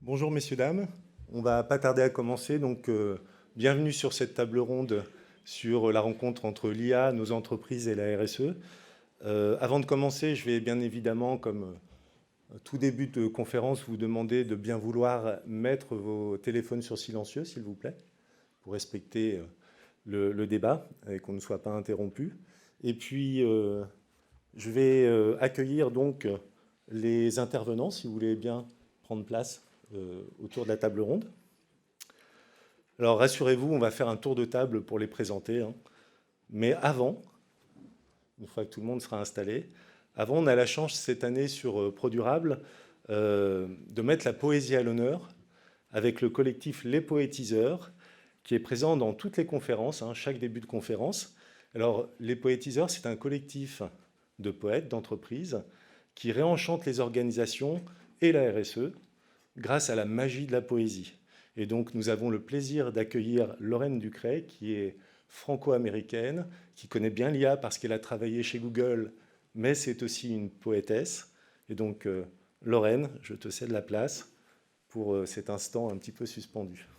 Bonjour messieurs, dames. On va pas tarder à commencer, donc bienvenue sur cette table ronde sur la rencontre entre l'IA, nos entreprises et la RSE. Avant de commencer, je vais bien évidemment, comme tout début de conférence, vous demander de bien vouloir mettre vos téléphones sur silencieux, s'il vous plaît, pour respecter le débat et qu'on ne soit pas interrompu. Et puis, je vais accueillir donc les intervenants, si vous voulez bien prendre place autour de la table ronde. Alors rassurez-vous, on va faire un tour de table pour les présenter. Hein. Mais avant, une fois que tout le monde sera installé, avant on a la chance cette année sur ProDurable de mettre la poésie à l'honneur avec le collectif Les Poétiseurs qui est présent dans toutes les conférences, hein, chaque début de conférence. Alors les Poétiseurs, c'est un collectif de poètes, d'entreprises qui réenchantent les organisations et la RSE grâce à la magie de la poésie. Et donc, nous avons le plaisir d'accueillir Lorraine Ducret, qui est franco-américaine, qui connaît bien l'IA parce qu'elle a travaillé chez Google, mais c'est aussi une poétesse. Et donc, Lorraine, je te cède la place pour cet instant un petit peu suspendu.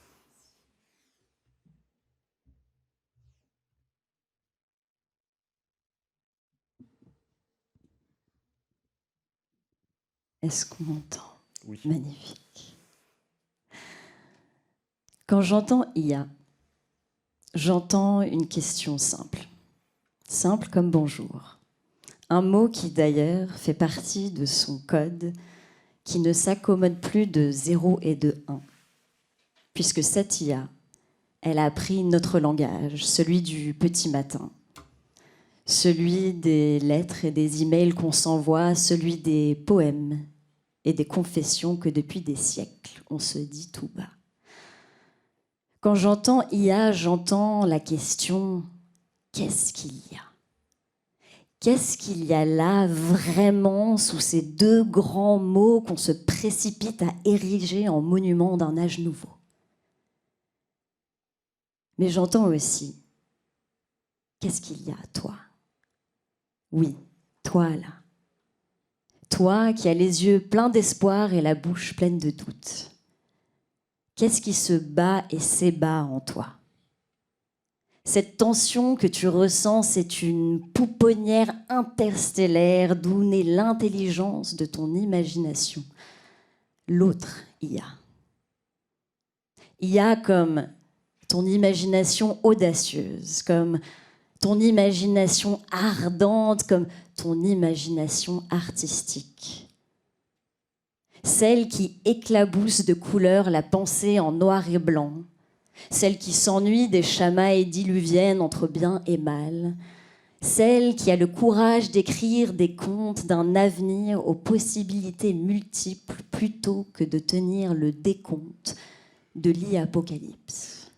Est-ce qu'on m'entend? Oui. Magnifique. Quand j'entends IA, j'entends une question simple. Simple comme bonjour. Un mot qui d'ailleurs fait partie de son code, qui ne s'accommode plus de 0 et de 1. Puisque cette IA, elle a appris notre langage, celui du petit matin. Celui des lettres et des emails qu'on s'envoie, celui des poèmes et des confessions que depuis des siècles, on se dit tout bas. Quand j'entends IA, j'entends la question « qu'est-ce qu'il y a ?» Qu'est-ce qu'il y a là vraiment sous ces deux grands mots qu'on se précipite à ériger en monument d'un âge nouveau? Mais j'entends aussi « qu'est-ce qu'il y a, toi ?» Oui, toi là. Toi qui as les yeux pleins d'espoir et la bouche pleine de doute. Qu'est-ce qui se bat et s'ébat en toi? Cette tension que tu ressens, c'est une pouponnière interstellaire d'où naît l'intelligence de ton imagination. L'autre IA. IA comme ton imagination audacieuse, comme ton imagination ardente, comme ton imagination artistique. Celle qui éclabousse de couleurs la pensée en noir et blanc, celle qui s'ennuie des chamailles diluviennes entre bien et mal, celle qui a le courage d'écrire des contes d'un avenir aux possibilités multiples plutôt que de tenir le décompte de l'e-apocalypse.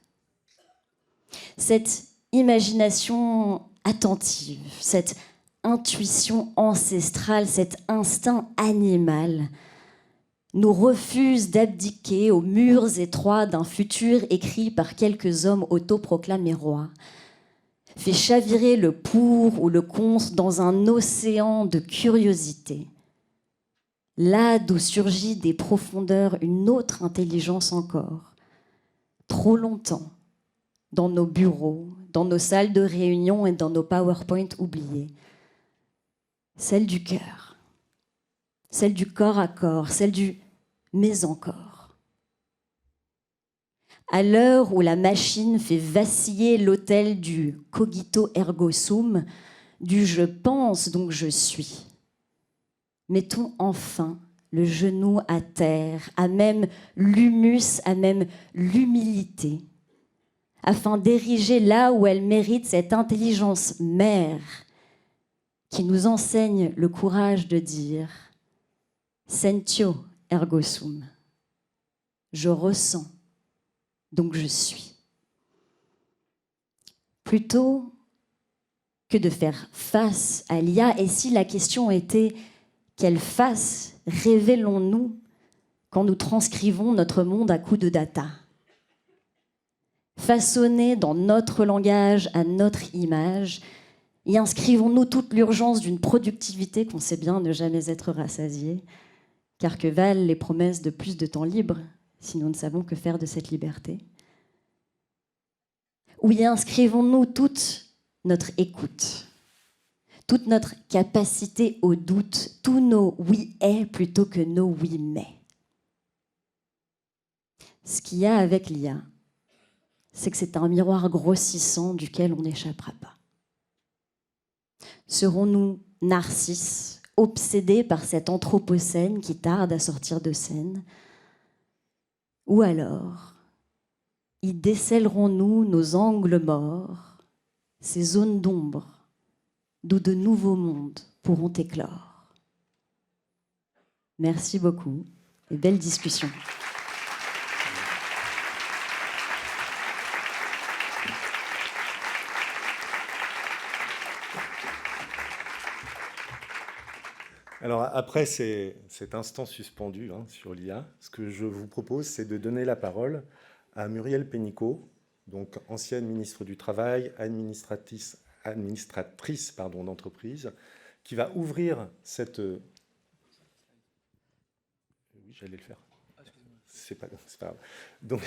Cette imagination attentive, cette intuition ancestrale, cet instinct animal nous refuse d'abdiquer aux murs étroits d'un futur écrit par quelques hommes autoproclamés rois, fait chavirer le pour ou le contre dans un océan de curiosité, là d'où surgit des profondeurs une autre intelligence encore, trop longtemps, dans nos bureaux, dans nos salles de réunion et dans nos PowerPoint oubliés. Celle du cœur, celle du corps à corps, celle du « mais encore ». À l'heure où la machine fait vaciller l'autel du « cogito ergo sum », du « je pense donc je suis », mettons enfin le genou à terre, à même l'humus, à même l'humilité, afin d'ériger là où elle mérite cette intelligence mère qui nous enseigne le courage de dire « sentio ergo sum », je ressens, donc je suis. Plutôt que de faire face à l'IA, et si la question était quelle face révélons-nous quand nous transcrivons notre monde à coups de data? Façonnés dans notre langage à notre image, y inscrivons-nous toute l'urgence d'une productivité qu'on sait bien ne jamais être rassasiée, car que valent les promesses de plus de temps libre si nous ne savons que faire de cette liberté? Où y inscrivons-nous toute notre écoute, toute notre capacité au doute, tous nos oui-et plutôt que nos oui-mais? Ce qu'il y a avec l'IA, c'est que c'est un miroir grossissant duquel on n'échappera pas. Serons-nous narcisses, obsédés par cet anthropocène qui tarde à sortir de scène? Ou alors, y décèlerons-nous nos angles morts, ces zones d'ombre d'où de nouveaux mondes pourront éclore? Merci beaucoup et belle discussion. Alors après cet instant suspendu sur l'IA, ce que je vous propose, c'est de donner la parole à Muriel Pénicaud, donc ancienne ministre du Travail, administratrice d'entreprise, qui va ouvrir cette... Oui, j'allais le faire. C'est pas grave. Donc,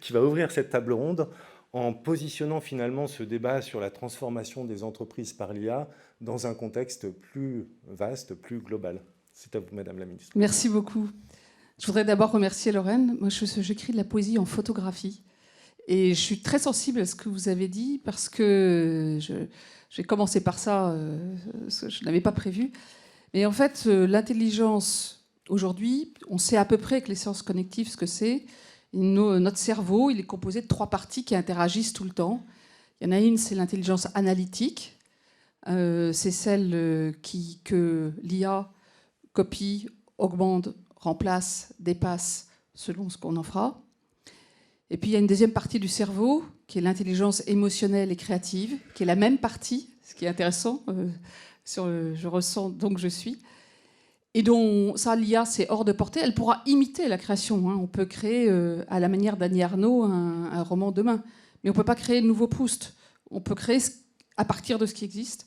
qui va ouvrir cette table ronde en positionnant finalement ce débat sur la transformation des entreprises par l'IA dans un contexte plus vaste, plus global. C'est à vous, Madame la Ministre. Merci beaucoup. Je voudrais d'abord remercier Lorraine. Moi, j'écris de la poésie en photographie. Et je suis très sensible à ce que vous avez dit parce que j'ai commencé par ça, je ne l'avais pas prévu. Mais en fait, l'intelligence, aujourd'hui, on sait à peu près avec les sciences cognitives ce que c'est. Notre cerveau, il est composé de 3 parties qui interagissent tout le temps. Il y en a une, c'est l'intelligence analytique. C'est celle que l'IA copie, augmente, remplace, dépasse selon ce qu'on en fera. Et puis il y a une deuxième partie du cerveau qui est l'intelligence émotionnelle et créative, qui est la même partie, ce qui est intéressant, je ressens donc je suis. Et donc ça, l'IA, c'est hors de portée. Elle pourra imiter la création. On peut créer, à la manière d'Annie Ernaux, un roman demain. Mais on ne peut pas créer le nouveau Proust. On peut créer à partir de ce qui existe.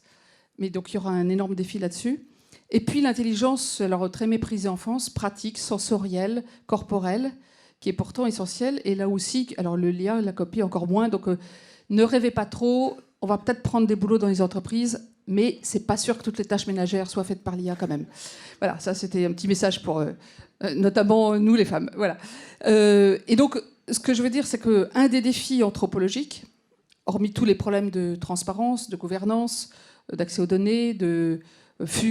Mais donc il y aura un énorme défi là-dessus. Et puis l'intelligence, alors très méprisée en France, pratique, sensorielle, corporelle, qui est pourtant essentielle. Et là aussi, alors le l'IA la copie encore moins. Donc ne rêvez pas trop. On va peut-être prendre des boulots dans les entreprises, mais c'est pas sûr que toutes les tâches ménagères soient faites par l'IA quand même. Voilà, ça c'était un petit message pour notamment nous les femmes. Voilà. Et donc, ce que je veux dire, c'est qu'un des défis anthropologiques, hormis tous les problèmes de transparence, de gouvernance, d'accès aux données, de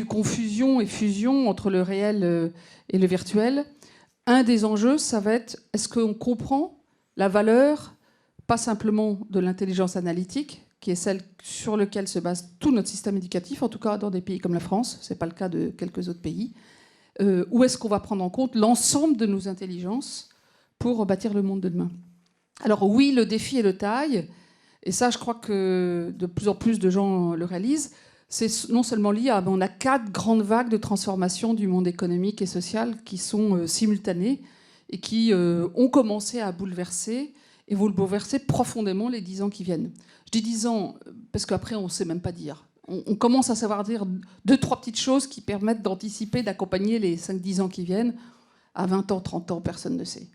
confusion et fusion entre le réel et le virtuel, un des enjeux, ça va être, est-ce qu'on comprend la valeur, pas simplement de l'intelligence analytique, qui est celle sur laquelle se base tout notre système éducatif, en tout cas dans des pays comme la France, ce n'est pas le cas de quelques autres pays, où est-ce qu'on va prendre en compte l'ensemble de nos intelligences pour bâtir le monde de demain? Alors oui, le défi est de taille, et ça je crois que de plus en plus de gens le réalisent, c'est non seulement l'IA, mais on a 4 grandes vagues de transformation du monde économique et social qui sont simultanées et qui ont commencé à bouleverser et vont le bouleverser profondément les 10 ans qui viennent. Je dis 10 ans parce qu'après, on ne sait même pas dire. On commence à savoir dire 2-3 petites choses qui permettent d'anticiper, d'accompagner les 5-10 ans qui viennent. À 20 ans, 30 ans, personne ne sait.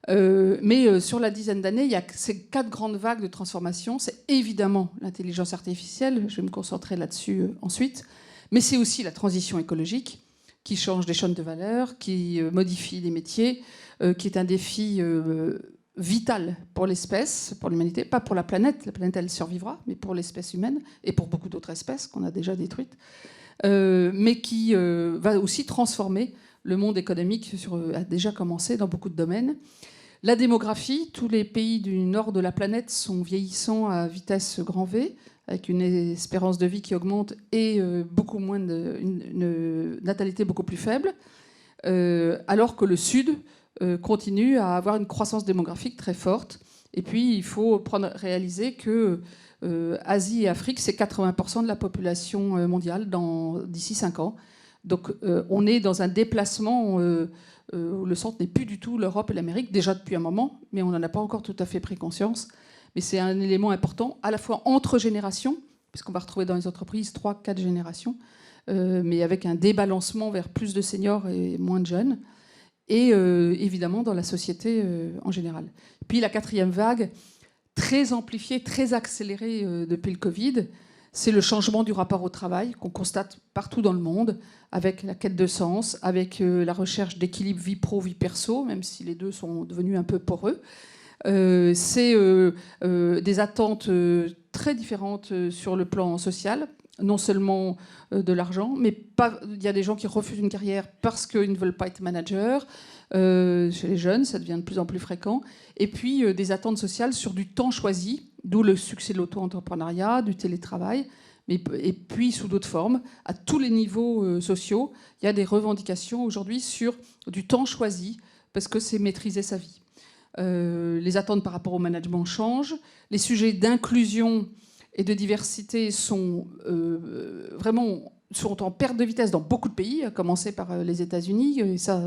Mais sur la dizaine d'années, il y a ces 4 grandes vagues de transformation. C'est évidemment l'intelligence artificielle, je vais me concentrer là-dessus ensuite, mais c'est aussi la transition écologique qui change des chaînes de valeur, qui modifie les métiers, qui est un défi vital pour l'espèce, pour l'humanité, pas pour la planète elle survivra, mais pour l'espèce humaine et pour beaucoup d'autres espèces qu'on a déjà détruites, mais qui va aussi transformer le monde économique, a déjà commencé dans beaucoup de domaines. La démographie, tous les pays du nord de la planète sont vieillissants à vitesse grand V, avec une espérance de vie qui augmente et beaucoup moins une natalité beaucoup plus faible, alors que le sud continue à avoir une croissance démographique très forte. Et puis, il faut réaliser que Asie et Afrique, c'est 80% de la population mondiale d'ici 5 ans. Donc, on est dans un déplacement où le centre n'est plus du tout l'Europe et l'Amérique, déjà depuis un moment, mais on n'en a pas encore tout à fait pris conscience. Mais c'est un élément important, à la fois entre générations, puisqu'on va retrouver dans les entreprises 3-4 générations, mais avec un débalancement vers plus de seniors et moins de jeunes. et évidemment dans la société en général. Puis la quatrième vague, très amplifiée, très accélérée depuis le Covid, c'est le changement du rapport au travail qu'on constate partout dans le monde, avec la quête de sens, avec la recherche d'équilibre vie pro, vie perso, même si les deux sont devenus un peu poreux. C'est des attentes très différentes sur le plan social, non seulement de l'argent, mais il y a des gens qui refusent une carrière parce qu'ils ne veulent pas être manager. Chez les jeunes, ça devient de plus en plus fréquent. Et puis des attentes sociales sur du temps choisi, d'où le succès de l'auto-entrepreneuriat, du télétravail, et puis sous d'autres formes, à tous les niveaux sociaux, il y a des revendications aujourd'hui sur du temps choisi, parce que c'est maîtriser sa vie. Les attentes par rapport au management changent, les sujets d'inclusion et de diversité sont en perte de vitesse dans beaucoup de pays, à commencer par les États-Unis. Et ça,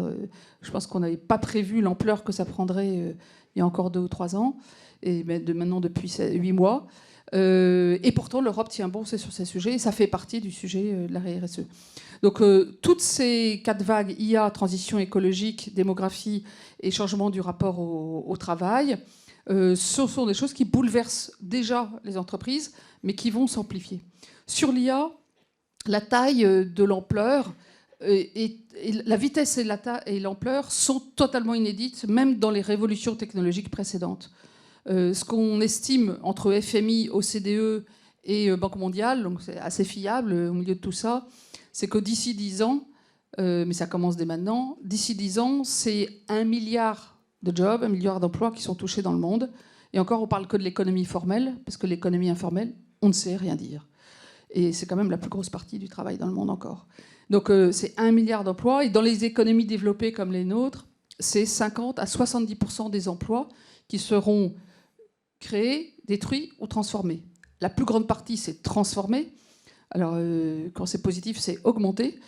je pense qu'on n'avait pas prévu l'ampleur que ça prendrait il y a encore 2 ou 3 ans, et maintenant depuis 8 mois. Et pourtant, l'Europe tient bon sur ces sujets, et ça fait partie du sujet de la RSE. Donc, toutes ces 4 vagues, IA, transition écologique, démographie et changement du rapport au travail, ce sont des choses qui bouleversent déjà les entreprises, mais qui vont s'amplifier. Sur l'IA, la taille de l'ampleur, la vitesse et l'ampleur sont totalement inédites, même dans les révolutions technologiques précédentes. Ce qu'on estime entre FMI, OCDE et Banque mondiale, donc c'est assez fiable au milieu de tout ça, c'est que d'ici 10 ans, mais ça commence dès maintenant, d'ici 10 ans, c'est 1 milliard de jobs, 1 milliard d'emplois qui sont touchés dans le monde. Et encore, on parle que de l'économie formelle, parce que l'économie informelle, on ne sait rien dire. Et c'est quand même la plus grosse partie du travail dans le monde encore. Donc c'est 1 milliard d'emplois. Et dans les économies développées comme les nôtres, c'est 50 à 70% des emplois qui seront créés, détruits ou transformés. La plus grande partie, c'est transformé. Alors, quand c'est positif, c'est augmenter.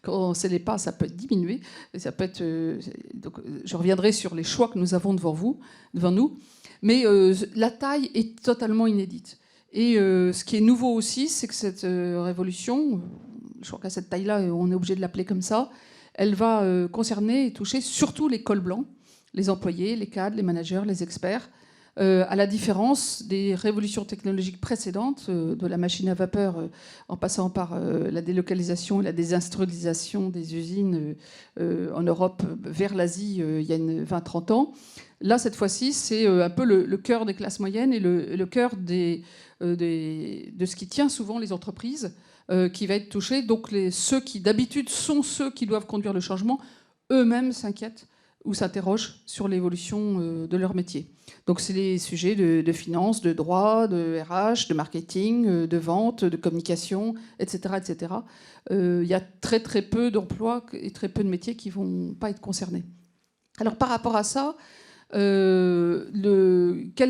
Quand ce n'est pas, ça peut être diminué. Ça peut être, donc, je reviendrai sur les choix que nous avons devant nous. Mais la taille est totalement inédite. Et ce qui est nouveau aussi, c'est que cette révolution, je crois qu'à cette taille-là, on est obligé de l'appeler comme ça, elle va concerner et toucher surtout les cols blancs, les employés, les cadres, les managers, les experts, à la différence des révolutions technologiques précédentes, de la machine à vapeur en passant par la délocalisation et la désindustrialisation des usines en Europe vers l'Asie il y a 20-30 ans. Là, cette fois-ci, c'est un peu le cœur des classes moyennes et le cœur de ce qui tient souvent les entreprises qui va être touché. Donc ceux qui, d'habitude, sont ceux qui doivent conduire le changement, eux-mêmes s'inquiètent ou s'interrogent sur l'évolution de leur métier. Donc c'est les sujets de finance, de droit, de RH, de marketing, de vente, de communication, etc. etc. Il y a très très peu d'emplois et très peu de métiers qui ne vont pas être concernés. Alors par rapport à ça, quel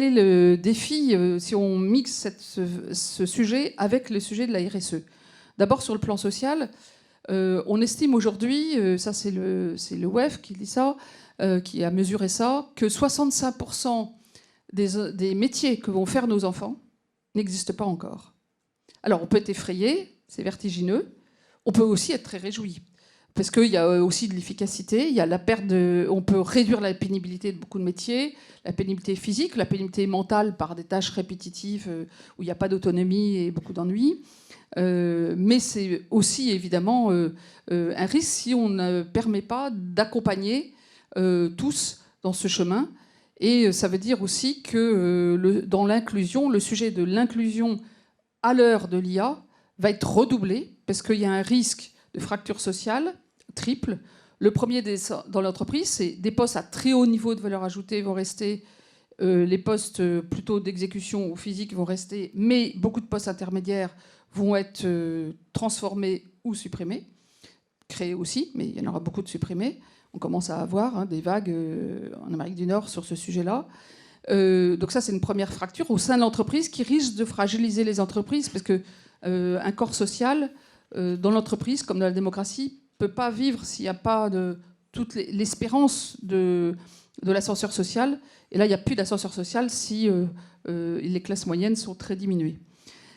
est le défi si on mixe ce sujet avec le sujet de la RSE? D'abord sur le plan social, on estime aujourd'hui, ça c'est le WEF qui dit ça, qui a mesuré ça, que 65% des métiers que vont faire nos enfants n'existent pas encore. Alors on peut être effrayé, c'est vertigineux, on peut aussi être très réjoui. Parce qu'il y a aussi de l'efficacité, il y a la perte on peut réduire la pénibilité de beaucoup de métiers, la pénibilité physique, la pénibilité mentale par des tâches répétitives où il n'y a pas d'autonomie et beaucoup d'ennui. Mais c'est aussi évidemment un risque si on ne permet pas d'accompagner tous dans ce chemin. Et ça veut dire aussi que dans l'inclusion, le sujet de l'inclusion à l'heure de l'IA va être redoublé parce qu'il y a un risque de fracture sociale triple. Le premier dans l'entreprise, c'est des postes à très haut niveau de valeur ajoutée vont rester, les postes plutôt d'exécution ou physique vont rester, mais beaucoup de postes intermédiaires vont être transformés ou supprimés, créés aussi, mais il y en aura beaucoup de supprimés. On commence à avoir des vagues en Amérique du Nord sur ce sujet-là. Donc ça, c'est une première fracture au sein de l'entreprise qui risque de fragiliser les entreprises parce qu'un corps social dans l'entreprise, comme dans la démocratie, ne peut pas vivre s'il n'y a pas de toute l'espérance de l'ascenseur social. Et là, il n'y a plus d'ascenseur social si les classes moyennes sont très diminuées.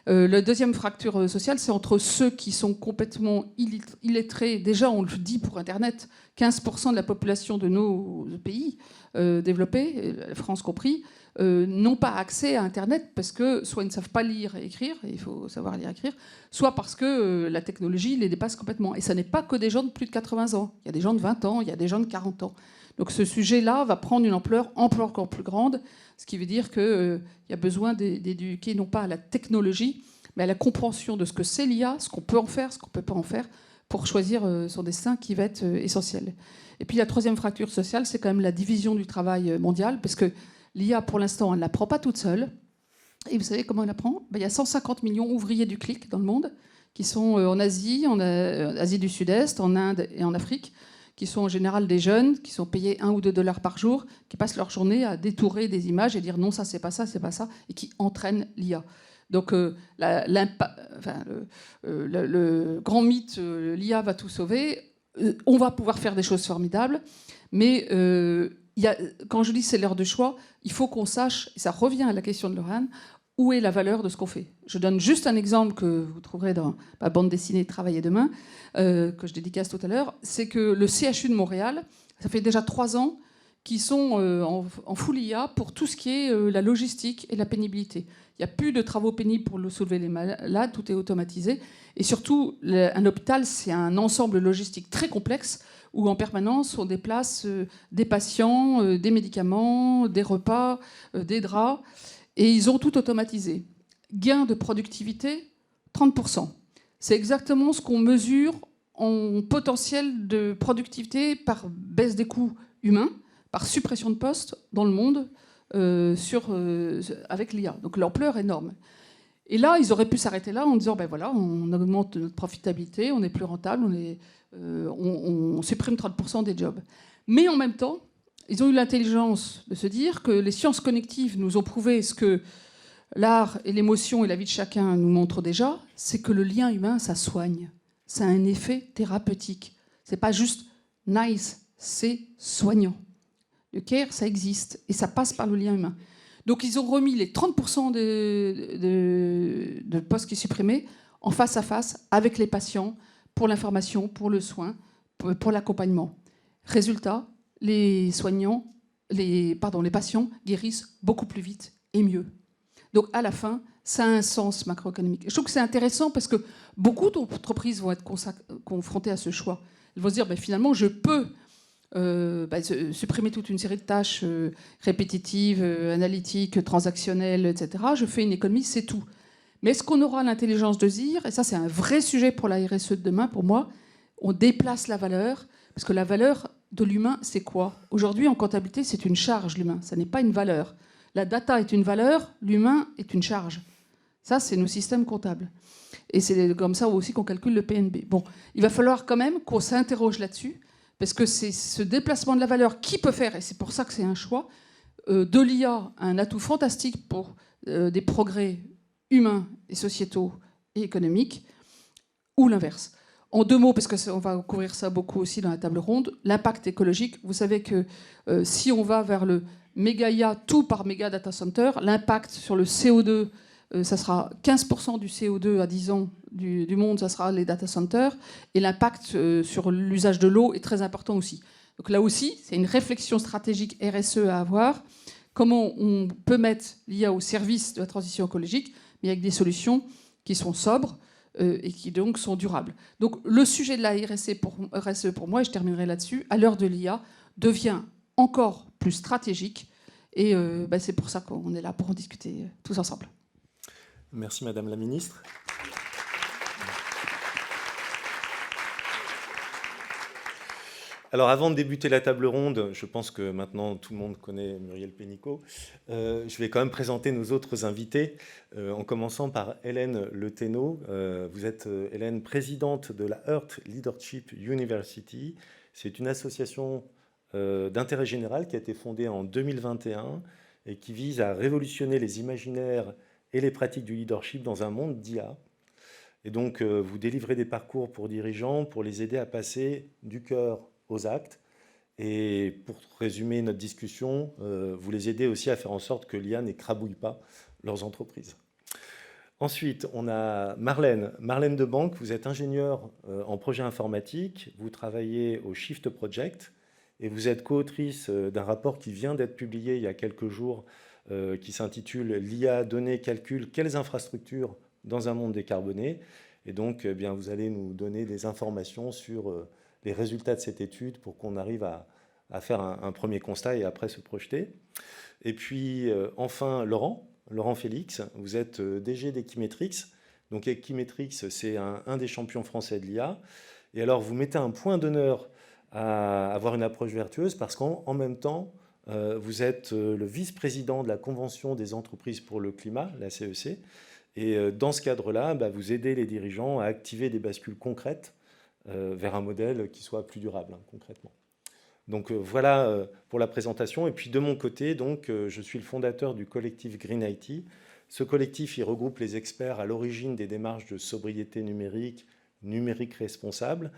La deuxième fracture sociale, c'est entre ceux qui sont complètement illettrés. Déjà, on le dit pour Internet, 15% de la population de nos pays développés, la France compris, n'ont pas accès à Internet parce que soit ils ne savent pas lire et écrire, et il faut savoir lire et écrire, soit parce que la technologie les dépasse complètement. Et ça n'est pas que des gens de plus de 80 ans. Il y a des gens de 20 ans, il y a des gens de 40 ans. Donc ce sujet-là va prendre une ampleur encore plus grande, ce qui veut dire qu'il y a besoin d'éduquer non pas à la technologie, mais à la compréhension de ce que c'est l'IA, ce qu'on peut en faire, ce qu'on ne peut pas en faire, pour choisir son destin qui va être essentiel. Et puis la troisième fracture sociale, c'est quand même la division du travail mondial, parce que l'IA, pour l'instant, elle ne l'apprend pas toute seule. Et vous savez comment elle apprend ? Il y a 150 millions d'ouvriers du clic dans le monde, qui sont en Asie, en Asie du Sud-Est, en Inde et en Afrique, qui sont en général des jeunes, qui sont payés 1 ou 2 dollars par jour, qui passent leur journée à détourer des images et dire non, ça, c'est pas ça, et qui entraînent l'IA. Donc le grand mythe, l'IA va tout sauver, on va pouvoir faire des choses formidables, mais quand je dis c'est l'heure de choix, il faut qu'on sache, et ça revient à la question de Laurent, où est la valeur de ce qu'on fait. Je donne juste un exemple que vous trouverez dans ma bande dessinée Travailler demain, que je dédicace tout à l'heure, c'est que le CHU de Montréal, ça fait déjà 3 ans qu'ils sont en full IA pour tout ce qui est la logistique et la pénibilité. Il n'y a plus de travaux pénibles pour soulever les malades, tout est automatisé. Et surtout, un hôpital, c'est un ensemble logistique très complexe où en permanence on déplace des patients, des médicaments, des repas, des draps, et ils ont tout automatisé. Gain de productivité, 30%. C'est exactement ce qu'on mesure en potentiel de productivité par baisse des coûts humains, par suppression de postes dans le monde avec l'IA. Donc l'ampleur est énorme. Et là, ils auraient pu s'arrêter là en disant ben voilà, on augmente notre profitabilité, on est plus rentable, on supprime 30% des jobs. Mais en même temps, ils ont eu l'intelligence de se dire que les sciences connectives nous ont prouvé ce que l'art et l'émotion et la vie de chacun nous montrent déjà, c'est que le lien humain, ça soigne. Ça a un effet thérapeutique. C'est pas juste nice, c'est soignant. Le care, ça existe et ça passe par le lien humain. Donc ils ont remis les 30% de postes qui supprimés en face à face avec les patients pour l'information, pour le soin, pour l'accompagnement. Résultat, les patients guérissent beaucoup plus vite et mieux. Donc à la fin, ça a un sens macroéconomique. Je trouve que c'est intéressant parce que beaucoup d'entreprises vont être confrontées à ce choix. Elles vont se dire ben, finalement, je peux supprimer toute une série de tâches répétitives, analytiques, transactionnelles, etc. Je fais une économie, c'est tout. Mais est-ce qu'on aura l'intelligence de dire, et ça c'est un vrai sujet pour la RSE de demain, pour moi, on déplace la valeur, parce que la valeur de l'humain, c'est quoi ? Aujourd'hui, en comptabilité, c'est une charge, l'humain, ça n'est pas une valeur. La data est une valeur, l'humain est une charge. Ça, c'est nos systèmes comptables. Et c'est comme ça aussi qu'on calcule le PNB. Bon, il va falloir quand même qu'on s'interroge là-dessus, parce que c'est ce déplacement de la valeur qui peut faire, et c'est pour ça que c'est un choix, de l'IA un atout fantastique pour des progrès humains et sociétaux et économiques, ou l'inverse. En 2 mots, parce qu'on va couvrir ça beaucoup aussi dans la table ronde, l'impact écologique. Vous savez que si on va vers le méga IA, tout par méga data center, l'impact sur le CO2, ça sera 15% du CO2 à 10 ans du monde, ça sera les data centers, et l'impact sur l'usage de l'eau est très important aussi. Donc là aussi, c'est une réflexion stratégique RSE à avoir. Comment on peut mettre l'IA au service de la transition écologique, mais avec des solutions qui sont sobres et qui donc sont durables. Donc le sujet de la RSE pour moi, et je terminerai là-dessus, à l'heure de l'IA, devient encore plus stratégique. Et c'est pour ça qu'on est là, pour en discuter tous ensemble. Merci Madame la Ministre. Alors avant de débuter la table ronde, je pense que maintenant tout le monde connaît Muriel Pénicaud, je vais quand même présenter nos autres invités, en commençant par Hélène Le Thénault. Vous êtes, Hélène, présidente de la Earth Leadership University. C'est une association d'intérêt général qui a été fondée en 2021 et qui vise à révolutionner les imaginaires et les pratiques du leadership dans un monde d'IA. Et donc, vous délivrez des parcours pour dirigeants pour les aider à passer du cœur aux actes. Et pour résumer notre discussion, vous les aidez aussi à faire en sorte que l'IA n'écrabouille pas leurs entreprises. Ensuite, on a Marlène. Marlène Debanque, vous êtes ingénieure en projet informatique, vous travaillez au Shift Project et vous êtes co-autrice d'un rapport qui vient d'être publié il y a quelques jours qui s'intitule « L'IA, données, calcul, quelles infrastructures dans un monde décarboné ?» Et donc, eh bien, vous allez nous donner des informations sur les résultats de cette étude pour qu'on arrive à faire un premier constat et après se projeter. Et puis, enfin, Laurent Félix, vous êtes DG d'Equimetrix. Donc Equimetrix, c'est un des champions français de l'IA. Et alors, vous mettez un point d'honneur à avoir une approche vertueuse parce qu'en même temps, vous êtes le vice-président de la Convention des entreprises pour le climat, la CEC. Et dans ce cadre-là, vous aidez les dirigeants à activer des bascules concrètes vers un modèle qui soit plus durable, concrètement. Donc voilà pour la présentation. Et puis de mon côté, donc, je suis le fondateur du collectif Green IT. Ce collectif, il regroupe les experts à l'origine des démarches de sobriété numérique, numérique responsable.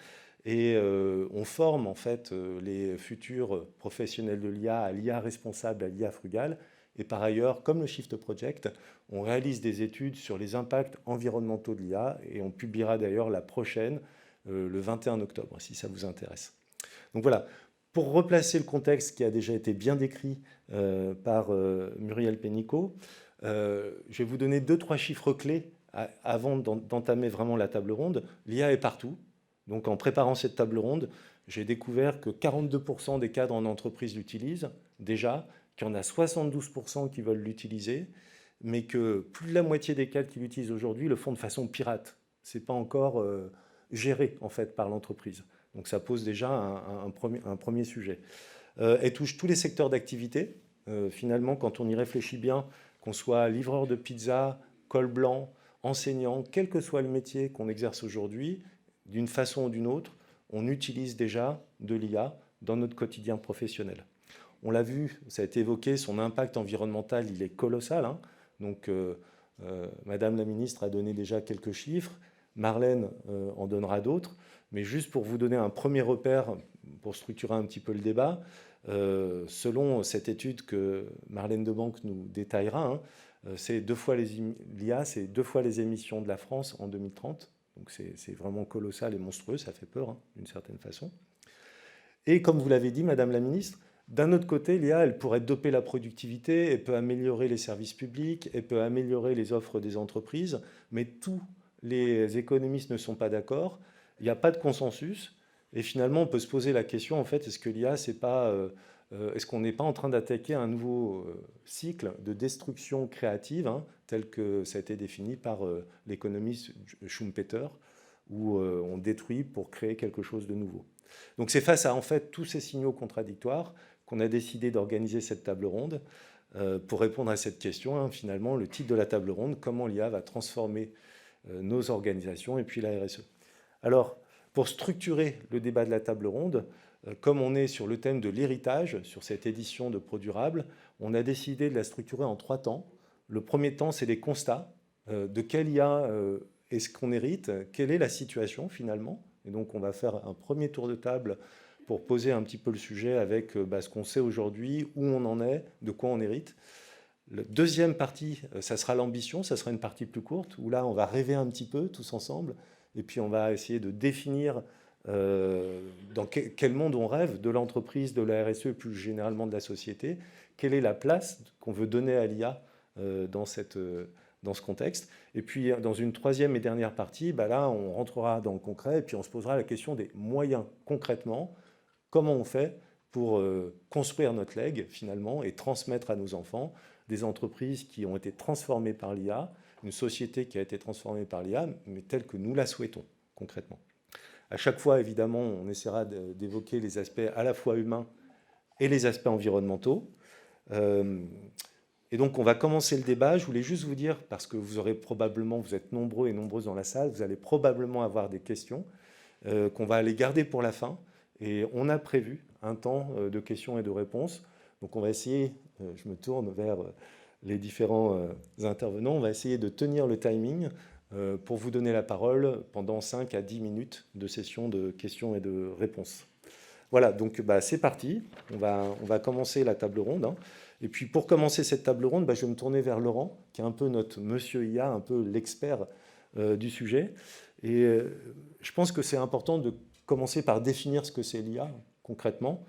Et on forme en fait les futurs professionnels de l'IA à l'IA responsable, à l'IA frugale. Et par ailleurs, comme le Shift Project, on réalise des études sur les impacts environnementaux de l'IA. Et on publiera d'ailleurs la prochaine, le 21 octobre, si ça vous intéresse. Donc voilà. Pour replacer le contexte qui a déjà été bien décrit par Muriel Pénicaud, je vais vous donner 2-3 chiffres clés avant d'entamer vraiment la table ronde. L'IA est partout. Donc en préparant cette table ronde, j'ai découvert que 42% des cadres en entreprise l'utilisent déjà, qu'il y en a 72% qui veulent l'utiliser, mais que plus de la moitié des cadres qui l'utilisent aujourd'hui le font de façon pirate. Ce n'est pas encore géré en fait par l'entreprise. Donc ça pose déjà un premier sujet. Elle touche tous les secteurs d'activité. Finalement, quand on y réfléchit bien, qu'on soit livreur de pizza, col blanc, enseignant, quel que soit le métier qu'on exerce aujourd'hui, d'une façon ou d'une autre, on utilise déjà de l'IA dans notre quotidien professionnel. On l'a vu, ça a été évoqué, son impact environnemental, il est colossal. Donc, Madame la ministre a donné déjà quelques chiffres. Marlène en donnera d'autres. Mais juste pour vous donner un premier repère, pour structurer un petit peu le débat, selon cette étude que Marlène Debanque nous détaillera, l'IA, c'est 2 fois les émissions de la France en 2030. Donc c'est vraiment colossal et monstrueux, ça fait peur d'une certaine façon. Et comme vous l'avez dit, Madame la ministre, d'un autre côté, l'IA, elle pourrait doper la productivité, elle peut améliorer les services publics, elle peut améliorer les offres des entreprises, mais tous les économistes ne sont pas d'accord. Il n'y a pas de consensus. Et finalement, on peut se poser la question, en fait, est-ce que l'IA, est-ce qu'on n'est pas en train d'attaquer un nouveau cycle de destruction créative, tel que ça a été défini par l'économiste Schumpeter, où on détruit pour créer quelque chose de nouveau. Donc c'est face à, en fait, tous ces signaux contradictoires qu'on a décidé d'organiser cette table ronde pour répondre à cette question. Finalement, le titre de la table ronde, comment l'IA va transformer nos organisations et puis la RSE. Alors, pour structurer le débat de la table ronde, comme on est sur le thème de l'héritage, sur cette édition de ProDurable, on a décidé de la structurer en 3 temps. Le premier temps, c'est les constats. De quelle IA est-ce qu'on hérite? Quelle est la situation finalement? Et donc, on va faire un premier tour de table pour poser un petit peu le sujet avec ce qu'on sait aujourd'hui, où on en est, de quoi on hérite. La deuxième partie, ça sera l'ambition, ça sera une partie plus courte, où là, on va rêver un petit peu tous ensemble, et puis on va essayer de définir dans quel monde on rêve, de l'entreprise, de la RSE, et plus généralement de la société, quelle est la place qu'on veut donner à l'IA dans ce contexte. Et puis, dans une troisième et dernière partie, là, on rentrera dans le concret, et puis on se posera la question des moyens concrètement, comment on fait pour construire notre legs, finalement, et transmettre à nos enfants des entreprises qui ont été transformées par l'IA, une société qui a été transformée par l'IA, mais telle que nous la souhaitons, concrètement. À chaque fois, évidemment, on essaiera d'évoquer les aspects à la fois humains et les aspects environnementaux. Et donc, on va commencer le débat. Je voulais juste vous dire, parce que vous êtes nombreux et nombreuses dans la salle, vous allez probablement avoir des questions qu'on va aller garder pour la fin. Et on a prévu un temps de questions et de réponses. Donc, on va essayer, je me tourne vers les différents intervenants, on va essayer de tenir le timing pour vous donner la parole pendant 5 à 10 minutes de session de questions et de réponses. Voilà, donc c'est parti. On va commencer la table ronde, hein. Et puis pour commencer cette table ronde, je vais me tourner vers Laurent, qui est un peu notre monsieur IA, un peu l'expert du sujet. Et je pense que c'est important de commencer par définir ce que c'est l'IA concrètement.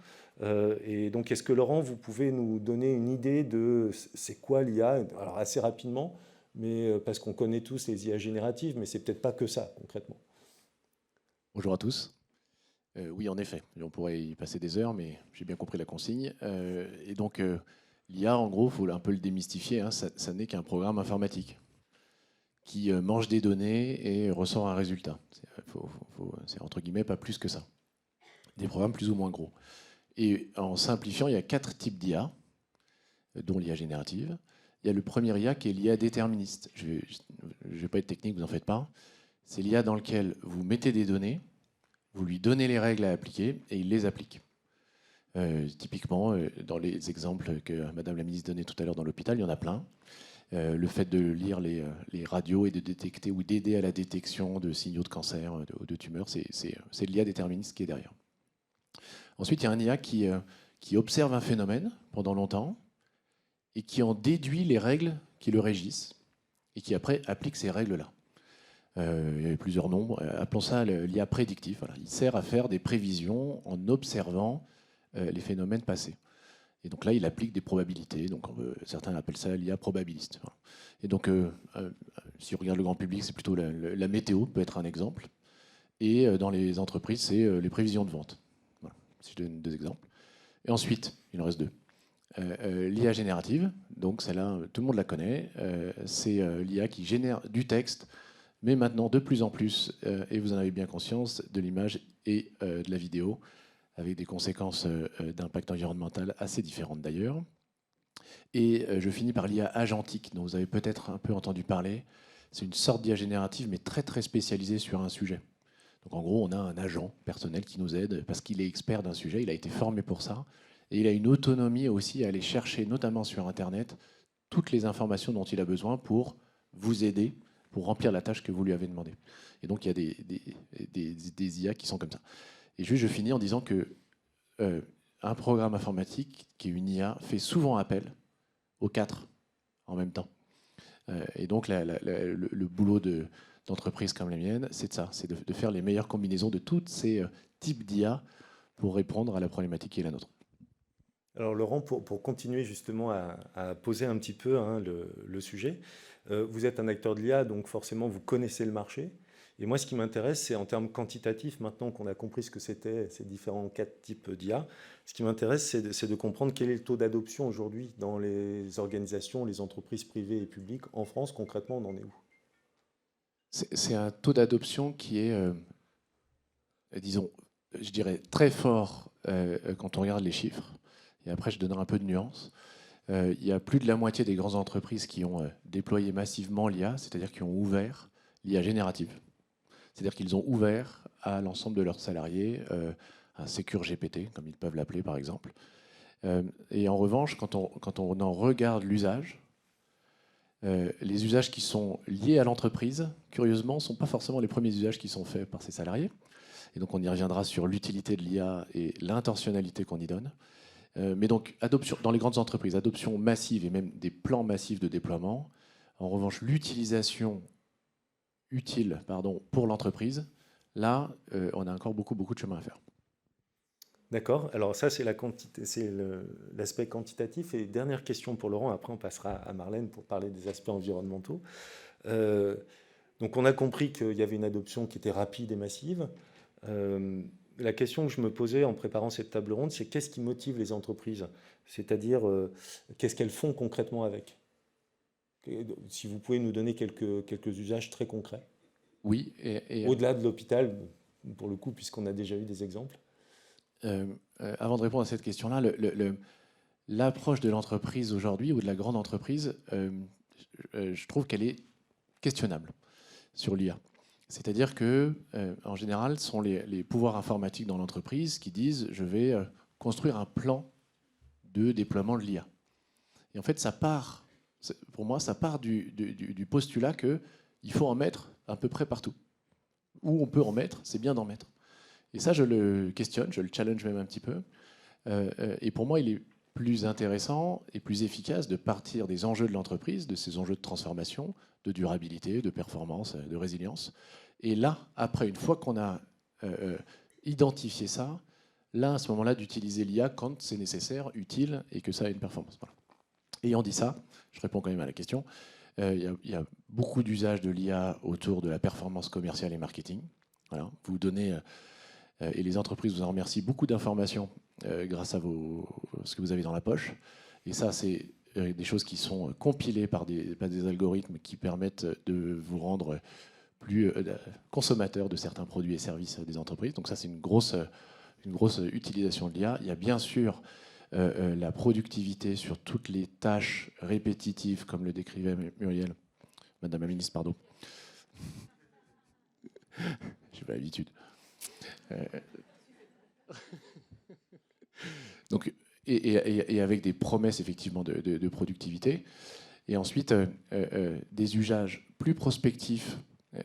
Et donc, est-ce que Laurent, vous pouvez nous donner une idée de c'est quoi l'IA? Alors assez rapidement, mais parce qu'on connaît tous les IA génératives, mais c'est peut-être pas que ça concrètement. Bonjour à tous. Oui, en effet, on pourrait y passer des heures, mais j'ai bien compris la consigne. Et donc, l'IA, en gros, il faut un peu le démystifier, hein, ça n'est qu'un programme informatique qui mange des données et ressort un résultat. C'est entre guillemets pas plus que ça. Des programmes plus ou moins gros. Et en simplifiant, il y a 4 types d'IA, dont l'IA générative. Il y a le premier IA qui est l'IA déterministe. Je ne vais pas être technique, vous n'en faites pas. C'est l'IA dans lequel vous mettez des données, vous lui donnez les règles à appliquer et il les applique. Typiquement, dans les exemples que Madame la ministre donnait tout à l'heure dans l'hôpital, il y en a plein. Le fait de lire les radios et de détecter ou d'aider à la détection de signaux de cancer, de tumeurs, c'est l'IA déterministe qui est derrière. Ensuite, il y a un IA qui observe un phénomène pendant longtemps et qui en déduit les règles qui le régissent et qui après applique ces règles-là. Il y a plusieurs noms. Appelons ça l'IA prédictif. Voilà. Il sert à faire des prévisions en observant les phénomènes passés. Et donc là, il applique des probabilités. Donc certains appellent ça l'IA probabiliste. Voilà. Et donc, si on regarde le grand public, c'est plutôt la météo peut être un exemple. Et dans les entreprises, c'est les prévisions de vente. Voilà. Si je donne 2 exemples. Et ensuite, il en reste 2. L'IA générative, donc celle-là, tout le monde la connaît. C'est l'IA qui génère du texte, mais maintenant de plus en plus, et vous en avez bien conscience, de l'image et de la vidéo, avec des conséquences d'impact environnemental assez différentes d'ailleurs. Et je finis par l'IA agentique, dont vous avez peut-être un peu entendu parler. C'est une sorte d'IA générative, mais très très spécialisée sur un sujet. Donc en gros, on a un agent personnel qui nous aide parce qu'il est expert d'un sujet, il a été formé pour ça, et il a une autonomie aussi à aller chercher, notamment sur Internet, toutes les informations dont il a besoin pour vous aider, pour remplir la tâche que vous lui avez demandée. Et donc il y a des IA qui sont comme ça. Et juste, je finis en disant que un programme informatique qui est une IA fait souvent appel aux 4 en même temps. Et donc le boulot d'entreprises comme la mienne, c'est de ça, c'est de faire les meilleures combinaisons de tous ces types d'IA pour répondre à la problématique qui est la nôtre. Alors Laurent, pour continuer justement à poser un petit peu le sujet, vous êtes un acteur de l'IA, donc forcément vous connaissez le marché. Et moi, ce qui m'intéresse, c'est en termes quantitatifs, maintenant qu'on a compris ce que c'était ces différents 4 types d'IA, ce qui m'intéresse, c'est de comprendre quel est le taux d'adoption aujourd'hui dans les organisations, les entreprises privées et publiques. En France, concrètement, on en est où? C'est un taux d'adoption qui est, disons, je dirais, très fort quand on regarde les chiffres. Et après, je donnerai un peu de nuance. Il y a plus de la moitié des grandes entreprises qui ont déployé massivement l'IA, c'est-à-dire qui ont ouvert l'IA générative. C'est-à-dire qu'ils ont ouvert à l'ensemble de leurs salariés un Secure GPT, comme ils peuvent l'appeler par exemple. Et en revanche, quand on en regarde l'usage, les usages qui sont liés à l'entreprise, curieusement, ne sont pas forcément les premiers usages qui sont faits par ces salariés. Et donc on y reviendra sur l'utilité de l'IA et l'intentionnalité qu'on y donne. Mais donc, adoption, dans les grandes entreprises, adoption massive et même des plans massifs de déploiement. En revanche, l'utilisation utile pour l'entreprise, là, on a encore beaucoup de chemin à faire. D'accord. Alors ça, c'est l'aspect quantitatif. Et dernière question pour Laurent, après on passera à Marlène pour parler des aspects environnementaux. Donc on a compris qu'il y avait une adoption qui était rapide et massive. La question que je me posais en préparant cette table ronde, c'est qu'est-ce qui motive les entreprises? C'est-à-dire, qu'est-ce qu'elles font concrètement avec? Si vous pouvez nous donner quelques usages très concrets. Oui. Au-delà de l'hôpital, pour le coup, puisqu'on a déjà eu des exemples. Avant de répondre à cette question-là, l'approche de l'entreprise aujourd'hui, ou de la grande entreprise, je trouve qu'elle est questionnable sur l'IA. C'est-à-dire que, en général, ce sont les pouvoirs informatiques dans l'entreprise qui disent « je vais construire un plan de déploiement de l'IA ». Et en fait, pour moi, ça part du postulat qu'il faut en mettre à peu près partout. Où on peut en mettre, c'est bien d'en mettre. Et ça, je le questionne, je le challenge même un petit peu. Et pour moi, il est plus intéressant et plus efficace de partir des enjeux de l'entreprise, de ces enjeux de transformation, de durabilité, de performance, de résilience. Et là, après, une fois qu'on a identifié ça, là, à ce moment-là, d'utiliser l'IA quand c'est nécessaire, utile et que ça a une performance. Voilà. Ayant dit ça, je réponds quand même à la question. Il y a beaucoup d'usages de l'IA autour de la performance commerciale et marketing. Voilà. Vous donnez, et les entreprises vous en remercient, beaucoup d'informations grâce à ce que vous avez dans la poche. Et ça, c'est des choses qui sont compilées par des algorithmes qui permettent de vous rendre plus consommateur de certains produits et services des entreprises. Donc ça, c'est une grosse utilisation de l'IA. Il y a bien sûr la productivité sur toutes les tâches répétitives, comme le décrivait Muriel, Madame la Ministre, pardon. J'ai pas l'habitude. Donc, et avec des promesses effectivement de productivité. Et ensuite, des usages plus prospectifs,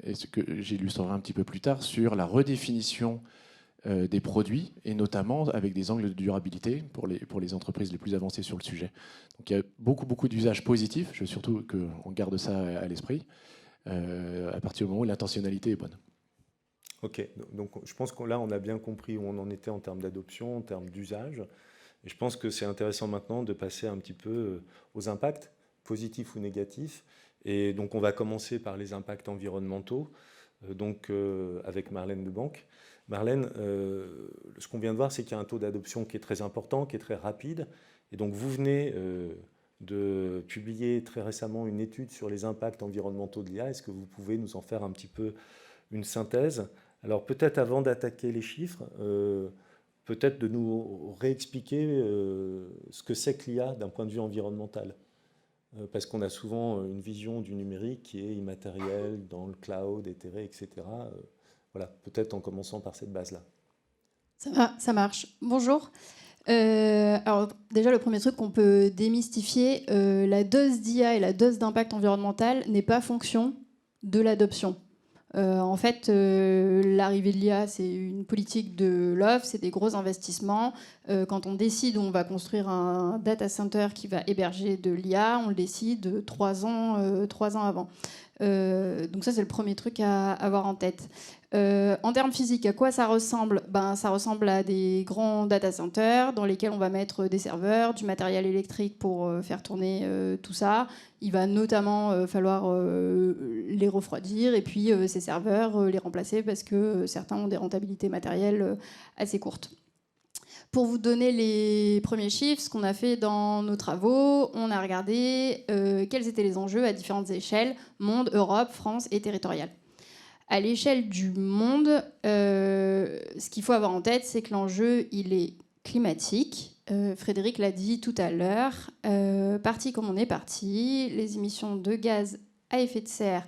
et ce que j'illustrerai un petit peu plus tard, sur la redéfinition des produits, et notamment avec des angles de durabilité pour les entreprises les plus avancées sur le sujet. Donc il y a beaucoup d'usages positifs, je veux surtout qu'on garde ça à l'esprit, à partir du moment où l'intentionnalité est bonne. Ok, donc je pense que là on a bien compris où on en était en termes d'adoption, en termes d'usage. Et je pense que c'est intéressant maintenant de passer un petit peu aux impacts, positifs ou négatifs. Et donc on va commencer par les impacts environnementaux, avec Marlène Debanck. Marlène, ce qu'on vient de voir, c'est qu'il y a un taux d'adoption qui est très important, qui est très rapide. Et donc vous venez de publier très récemment une étude sur les impacts environnementaux de l'IA. Est-ce que vous pouvez nous en faire un petit peu une synthèse? Alors peut-être avant d'attaquer les chiffres, peut-être de nous réexpliquer ce que c'est que l'IA d'un point de vue environnemental. Parce qu'on a souvent une vision du numérique qui est immatérielle, dans le cloud, éthéré, etc. Voilà, peut-être en commençant par cette base-là. Ça marche. Bonjour. Alors déjà, le premier truc qu'on peut démystifier, la dose d'IA et la dose d'impact environnemental n'est pas fonction de l'adoption. En fait, l'arrivée de l'IA, c'est une politique de l'offre, c'est des gros investissements. Quand on décide, on va construire un data center qui va héberger de l'IA, on le décide 3 ans avant. Donc ça, c'est le premier truc à avoir en tête. En termes physiques, à quoi ça ressemble? Ça ressemble à des grands data centers dans lesquels on va mettre des serveurs, du matériel électrique pour faire tourner tout ça. Il va notamment falloir les refroidir et puis ces serveurs, les remplacer parce que certains ont des rentabilités matérielles assez courtes. Pour vous donner les premiers chiffres, ce qu'on a fait dans nos travaux, on a regardé quels étaient les enjeux à différentes échelles, monde, Europe, France et territorial. À l'échelle du monde, ce qu'il faut avoir en tête, c'est que l'enjeu, il est climatique. Frédéric l'a dit tout à l'heure, parti comme on est parti, les émissions de gaz à effet de serre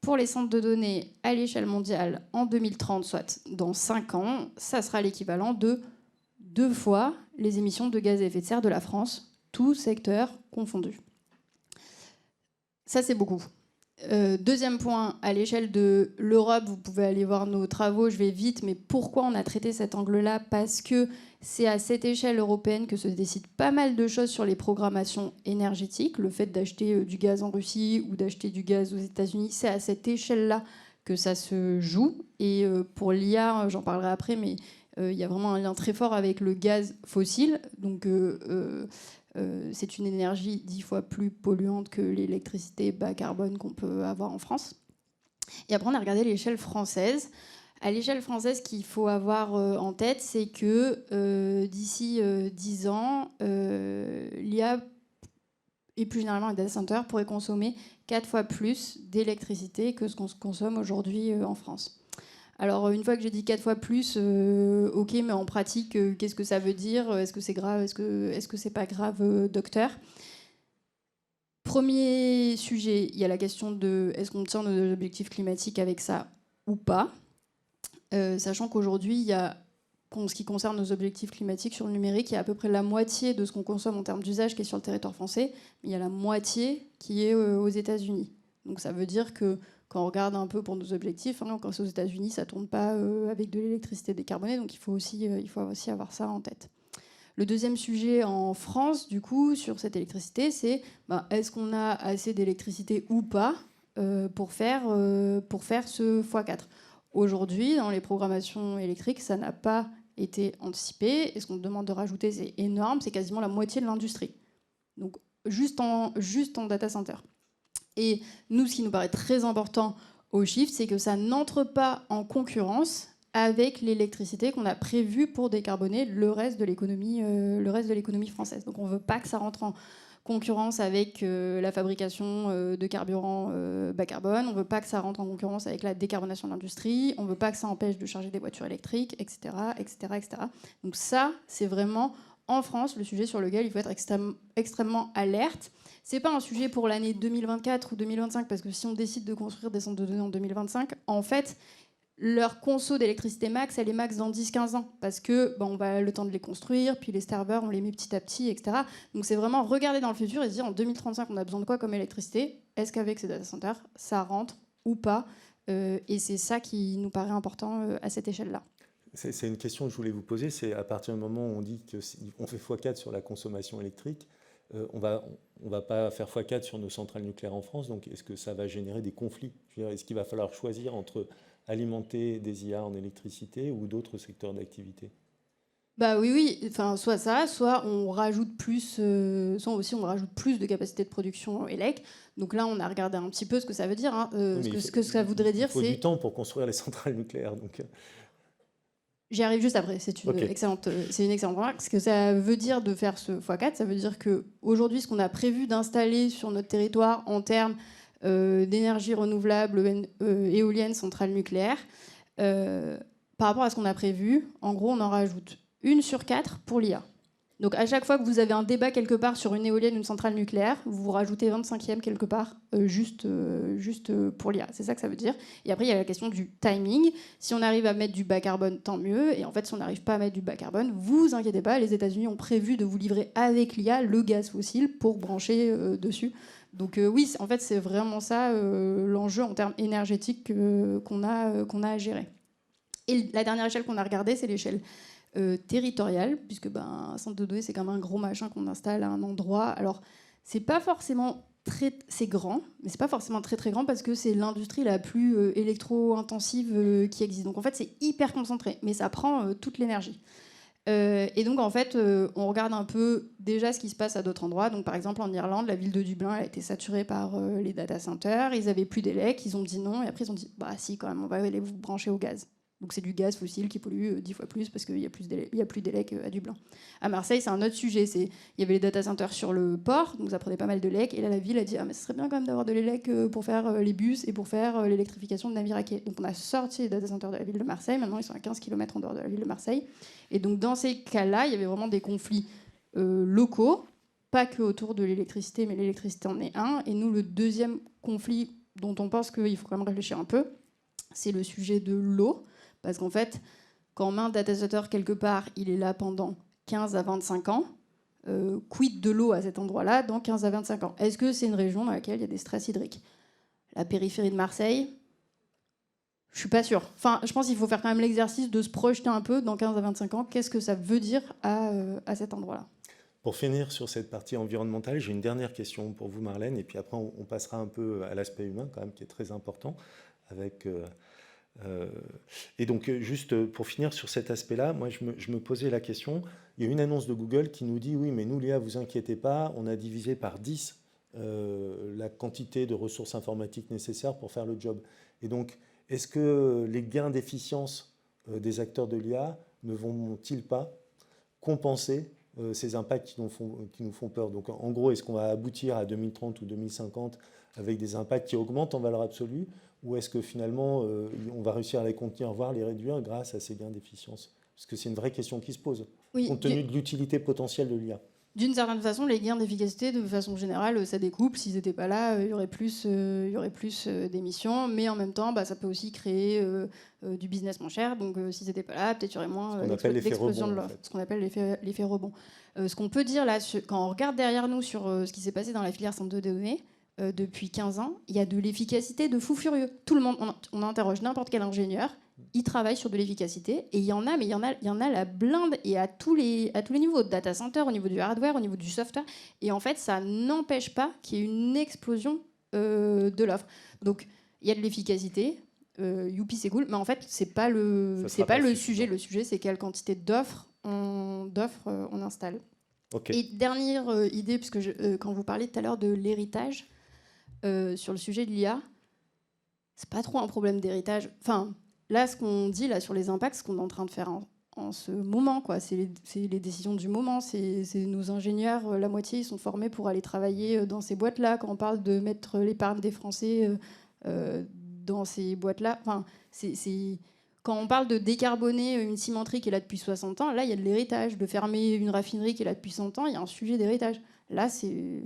pour les centres de données à l'échelle mondiale en 2030, soit dans 5 ans, ça sera l'équivalent de 2 fois les émissions de gaz à effet de serre de la France, tout secteur confondu. Ça, c'est beaucoup. Deuxième point, à l'échelle de l'Europe, vous pouvez aller voir nos travaux, je vais vite, mais pourquoi on a traité cet angle-là? Parce que c'est à cette échelle européenne que se décident pas mal de choses sur les programmations énergétiques. Le fait d'acheter du gaz en Russie ou d'acheter du gaz aux États-Unis, c'est à cette échelle-là que ça se joue. Et pour l'IA, j'en parlerai après, mais il y a vraiment un lien très fort avec le gaz fossile. Donc c'est une énergie 10 fois plus polluante que l'électricité bas carbone qu'on peut avoir en France. Et après, on a regardé l'échelle française. À l'échelle française, ce qu'il faut avoir en tête, c'est que d'ici 10 ans, l'IA et plus généralement les data centers pourraient consommer 4 fois plus d'électricité que ce qu'on consomme aujourd'hui en France. Alors, une fois que j'ai dit 4 fois plus, ok, mais en pratique, qu'est-ce que ça veut dire? Est-ce que c'est grave? Est-ce que c'est pas grave, docteur? Premier sujet, il y a la question de est-ce qu'on tient nos objectifs climatiques avec ça ou pas? Sachant qu'aujourd'hui, il y a, en ce qui concerne nos objectifs climatiques sur le numérique, il y a à peu près la moitié de ce qu'on consomme en termes d'usage qui est sur le territoire français, mais il y a la moitié qui est aux États-Unis. Donc ça veut dire que quand on regarde un peu pour nos objectifs, hein, quand c'est aux États-Unis, ça ne tourne pas avec de l'électricité décarbonée, donc il faut aussi avoir ça en tête. Le deuxième sujet en France, du coup, sur cette électricité, c'est est-ce qu'on a assez d'électricité ou pas pour faire ce x4 ? Aujourd'hui, dans les programmations électriques, ça n'a pas été anticipé. Et ce qu'on demande de rajouter, c'est énorme, c'est quasiment la moitié de l'industrie. Donc, juste en data center. Et nous, ce qui nous paraît très important au Shift, c'est que ça n'entre pas en concurrence avec l'électricité qu'on a prévue pour décarboner le reste de l'économie française. Donc, on ne veut pas que ça rentre en concurrence avec la fabrication de carburants bas carbone. On ne veut pas que ça rentre en concurrence avec la décarbonation de l'industrie. On ne veut pas que ça empêche de charger des voitures électriques, etc., etc., etc. Donc ça, c'est vraiment, en France, le sujet sur lequel il faut être extrêmement alerte. Ce n'est pas un sujet pour l'année 2024 ou 2025, parce que si on décide de construire des centres de données en 2025, en fait, leur conso d'électricité max, elle est max dans 10-15 ans, parce que on va le temps de les construire, puis les serveurs, on les met petit à petit, etc. Donc c'est vraiment regarder dans le futur et se dire en 2035, on a besoin de quoi comme électricité ? Est-ce qu'avec ces data centers, ça rentre ou pas ? Et c'est ça qui nous paraît important à cette échelle-là. C'est une question que je voulais vous poser, c'est à partir du moment où on dit qu'on fait x4 sur la consommation électrique, on va pas faire x4 sur nos centrales nucléaires en France, donc est-ce que ça va générer des conflits ? Je veux dire, est-ce qu'il va falloir choisir entre alimenter des IA en électricité ou d'autres secteurs d'activité ? Oui. Enfin, soit ça, soit on rajoute plus, soit aussi on rajoute plus de capacité de production élec. Donc là, on a regardé un petit peu ce que ça veut dire. Hein. Ce que ça voudrait dire, c'est... Il faut du temps pour construire les centrales nucléaires. Donc... J'y arrive juste après. C'est une excellente remarque. Ce que ça veut dire de faire ce x4, ça veut dire qu'aujourd'hui, ce qu'on a prévu d'installer sur notre territoire en termes d'énergie renouvelable, éolienne, centrale nucléaire, par rapport à ce qu'on a prévu, en gros, on en rajoute 1 sur 4 pour l'IA. Donc à chaque fois que vous avez un débat quelque part sur une éolienne ou une centrale nucléaire, vous rajoutez 25e quelque part juste pour l'IA. C'est ça que ça veut dire. Et après, il y a la question du timing. Si on arrive à mettre du bas carbone, tant mieux. Et en fait, si on n'arrive pas à mettre du bas carbone, vous inquiétez pas, les États-Unis ont prévu de vous livrer avec l'IA le gaz fossile pour brancher dessus. Donc oui, en fait, c'est vraiment ça l'enjeu en termes énergétiques qu'on a à gérer. Et la dernière échelle qu'on a regardée, c'est l'échelle territoriale, puisque un centre de données, c'est quand même un gros machin qu'on installe à un endroit. Alors, c'est pas forcément c'est grand, mais c'est pas forcément très très grand parce que c'est l'industrie la plus électro-intensive qui existe. Donc en fait, c'est hyper concentré, mais ça prend toute l'énergie. Et donc en fait, on regarde un peu déjà ce qui se passe à d'autres endroits. Donc par exemple en Irlande, la ville de Dublin elle a été saturée par les data centers. Ils avaient plus d'élec, ils ont dit non, et après ils ont dit si quand même, on va aller vous brancher au gaz. Donc c'est du gaz fossile qui pollue 10 fois plus parce qu'il y a plus d'élec à Dublin. À Marseille, c'est un autre sujet. Il y avait les data centers sur le port, donc ça prenait pas mal de l'élec. Et là, la ville a dit mais ce serait bien quand même d'avoir de l'élec pour faire les bus et pour faire l'électrification de navires à quai. Donc on a sorti les data centers de la ville de Marseille. Maintenant, ils sont à 15 km en dehors de la ville de Marseille. Et donc dans ces cas-là, il y avait vraiment des conflits locaux, pas que autour de l'électricité, mais l'électricité en est un. Et nous, le deuxième conflit dont on pense qu'il faut quand même réfléchir un peu, c'est le sujet de l'eau. Parce qu'en fait, quand on met un data center quelque part, il est là pendant 15 à 25 ans. Quid de l'eau à cet endroit-là dans 15 à 25 ans ? Est-ce que c'est une région dans laquelle il y a des stress hydriques ? La périphérie de Marseille, je suis pas sûre. Enfin, je pense qu'il faut faire quand même l'exercice de se projeter un peu dans 15 à 25 ans. Qu'est-ce que ça veut dire à cet endroit-là ? Pour finir sur cette partie environnementale, j'ai une dernière question pour vous, Marlène, et puis après on passera un peu à l'aspect humain quand même, qui est très important avec... Et donc, juste pour finir sur cet aspect-là, moi, je me posais la question. Il y a une annonce de Google qui nous dit oui, mais nous, Léa, vous inquiétez pas, on a divisé par 10 la quantité de ressources informatiques nécessaires pour faire le job. Et donc, est-ce que les gains d'efficience des acteurs de l'IA ne vont-ils pas compenser ces impacts qui nous font peur ? Donc, en gros, est-ce qu'on va aboutir à 2030 ou 2050 avec des impacts qui augmentent en valeur absolue ? Ou est-ce que finalement, on va réussir à les contenir, voire les réduire grâce à ces gains d'efficience ? Parce que c'est une vraie question qui se pose, compte tenu de l'utilité potentielle de l'IA. D'une certaine façon, les gains d'efficacité, de façon générale, ça découpe. S'ils n'étaient pas là, il y aurait plus d'émissions. Mais en même temps, ça peut aussi créer du business moins cher. Donc, s'ils n'étaient pas là, peut-être il y aurait moins d'explosion de l'offre. Ce qu'on appelle l'effet rebond. Ce qu'on peut dire là, quand on regarde derrière nous sur ce qui s'est passé dans la filière centre de données, depuis 15 ans, il y a de l'efficacité de fou furieux. Tout le monde, on interroge n'importe quel ingénieur, il travaille sur de l'efficacité, et il y en a, mais il y en a la blinde, et à tous les niveaux, de data center, au niveau du hardware, au niveau du software, et en fait, ça n'empêche pas qu'il y ait une explosion de l'offre. Donc, il y a de l'efficacité, youpi, c'est cool, mais en fait, c'est pas le sujet. Le sujet, c'est quelle quantité d'offres on installe. Okay. Et dernière idée, puisque quand vous parliez tout à l'heure de l'héritage, sur le sujet de l'IA, c'est pas trop un problème d'héritage. Enfin, là, ce qu'on dit là sur les impacts, ce qu'on est en train de faire en ce moment, quoi, c'est les décisions du moment. C'est nos ingénieurs, la moitié, ils sont formés pour aller travailler dans ces boîtes-là. Quand on parle de mettre l'épargne des Français dans ces boîtes-là, enfin, quand on parle de décarboner une cimenterie qui est là depuis 60 ans, là, il y a de l'héritage. De fermer une raffinerie qui est là depuis 100 ans, il y a un sujet d'héritage. Là, c'est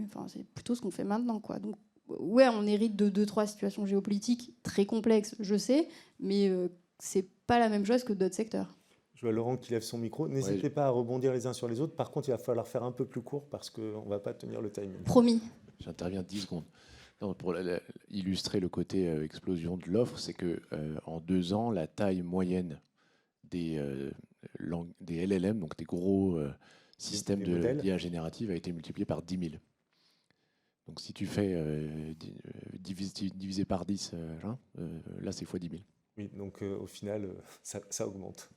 plutôt ce qu'on fait maintenant, quoi. Donc, ouais, on hérite de 2-3 situations géopolitiques très complexes, je sais, mais c'est pas la même chose que d'autres secteurs. Je vois Laurent qui lève son micro. N'hésitez pas à rebondir les uns sur les autres. Par contre, il va falloir faire un peu plus court parce qu'on ne va pas tenir le timing. Promis. J'interviens 10 secondes. Non, pour illustrer le côté explosion de l'offre, c'est qu'en 2 ans, la taille moyenne des LLM, donc des gros systèmes d'IA générative, a été multipliée par 10 000. Donc si tu fais divisé par 10, là c'est x 10 000. Oui, donc au final, ça augmente.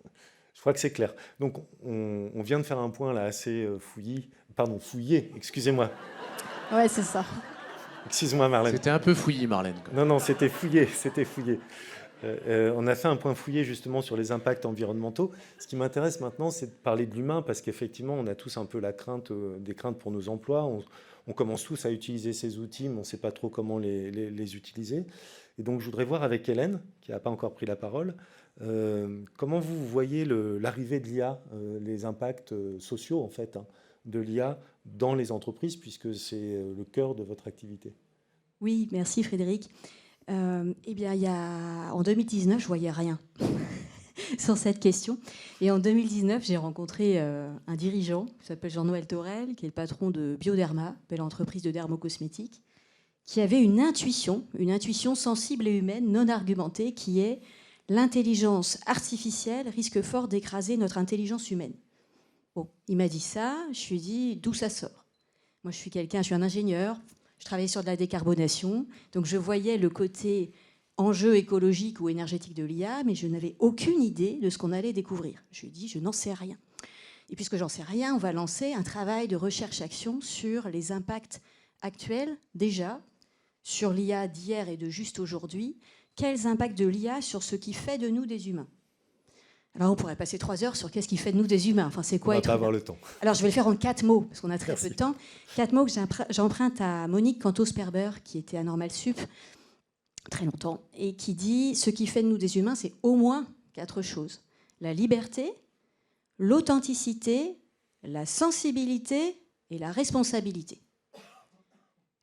Je crois que c'est clair. Donc on vient de faire un point là assez fouillé, excusez-moi. Ouais, c'est ça. Excuse-moi Marlène. C'était un peu fouillé Marlène. Non, c'était fouillé. On a fait un point fouillé justement sur les impacts environnementaux. Ce qui m'intéresse maintenant, c'est de parler de l'humain parce qu'effectivement, on a tous un peu des craintes pour nos emplois. On commence tous à utiliser ces outils, mais on ne sait pas trop comment les utiliser. Et donc, je voudrais voir avec Hélène, qui n'a pas encore pris la parole, comment vous voyez l'arrivée de l'IA, les impacts sociaux en fait, de l'IA dans les entreprises, puisque c'est le cœur de votre activité. Oui, merci Frédéric. Eh bien, en 2019, je ne voyais rien sur cette question. Et en 2019, j'ai rencontré un dirigeant qui s'appelle Jean-Noël Torel, qui est le patron de Bioderma, belle entreprise de dermocosmétiques, qui avait une intuition sensible et humaine, non argumentée, qui est l'intelligence artificielle risque fort d'écraser notre intelligence humaine. Bon, il m'a dit ça, je lui ai dit d'où ça sort. Moi, je suis un ingénieur, je travaillais sur de la décarbonation, donc je voyais le côté enjeu écologique ou énergétique de l'IA, mais je n'avais aucune idée de ce qu'on allait découvrir. Je lui ai dit, je n'en sais rien. Et puisque j'en sais rien, on va lancer un travail de recherche-action sur les impacts actuels, déjà, sur l'IA d'hier et de juste aujourd'hui. Quels impacts de l'IA sur ce qui fait de nous des humains ? Alors, on pourrait passer 3 heures sur qu'est-ce qui fait de nous des humains. Enfin, c'est quoi on va être pas humain. avoir le temps. Alors, je vais le faire en 4 mots, parce qu'on a très peu de temps. 4 mots que j'emprunte à Monique Cantos-Sperber, qui était à Normal Sup très longtemps, et qui dit « Ce qui fait de nous des humains, c'est au moins 4 choses. La liberté, l'authenticité, la sensibilité et la responsabilité. »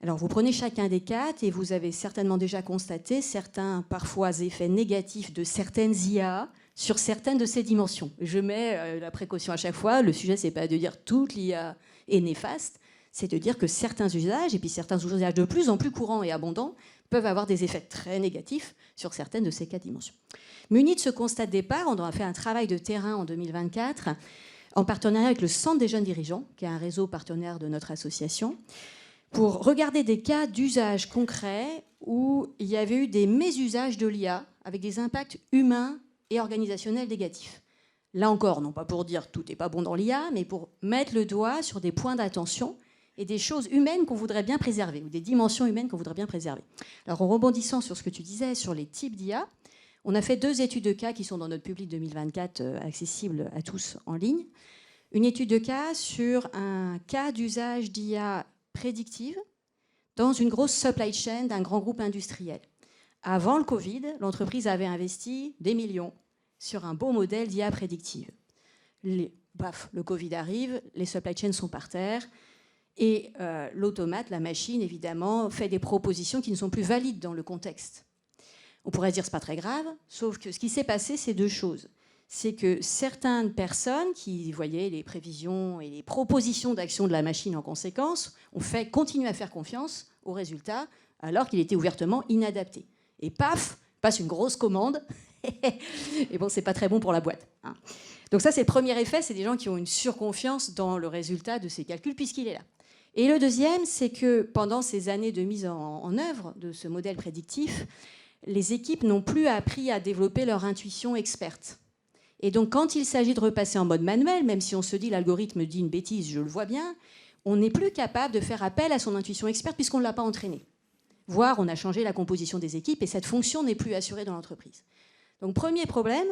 Alors, vous prenez chacun des 4 et vous avez certainement déjà constaté certains, parfois, effets négatifs de certaines IA sur certaines de ces dimensions. Je mets la précaution à chaque fois. Le sujet, ce n'est pas de dire toute l'IA est néfaste, c'est de dire que certains usages, et puis certains usages de plus en plus courants et abondants, peuvent avoir des effets très négatifs sur certaines de ces 4 dimensions. Munis de ce constat de départ, on a fait un travail de terrain en 2024, en partenariat avec le Centre des jeunes dirigeants, qui est un réseau partenaire de notre association, pour regarder des cas d'usage concrets où il y avait eu des mésusages de l'IA avec des impacts humains et organisationnels négatifs. Là encore, non pas pour dire tout n'est pas bon dans l'IA, mais pour mettre le doigt sur des points d'attention et des choses humaines qu'on voudrait bien préserver, ou des dimensions humaines qu'on voudrait bien préserver. Alors, en rebondissant sur ce que tu disais sur les types d'IA, on a fait 2 études de cas qui sont dans notre public 2024, accessibles à tous en ligne. Une étude de cas sur un cas d'usage d'IA prédictive dans une grosse supply chain d'un grand groupe industriel. Avant le Covid, l'entreprise avait investi des millions sur un beau modèle d'IA prédictive. Le Covid arrive, les supply chains sont par terre, et l'automate, la machine, évidemment, fait des propositions qui ne sont plus valides dans le contexte. On pourrait se dire que ce n'est pas très grave, sauf que ce qui s'est passé, c'est 2 choses. C'est que certaines personnes qui voyaient les prévisions et les propositions d'action de la machine en conséquence ont continué à faire confiance au résultat, alors qu'il était ouvertement inadapté. Et paf, passe une grosse commande. Et bon, c'est pas très bon pour la boîte, hein. Donc ça, c'est le premier effet, c'est des gens qui ont une surconfiance dans le résultat de ces calculs puisqu'il est là. Et le deuxième, c'est que pendant ces années de mise en œuvre de ce modèle prédictif, les équipes n'ont plus appris à développer leur intuition experte. Et donc, quand il s'agit de repasser en mode manuel, même si on se dit l'algorithme dit une bêtise, je le vois bien, on n'est plus capable de faire appel à son intuition experte puisqu'on ne l'a pas entraînée. Voire, on a changé la composition des équipes et cette fonction n'est plus assurée dans l'entreprise. Donc, premier problème,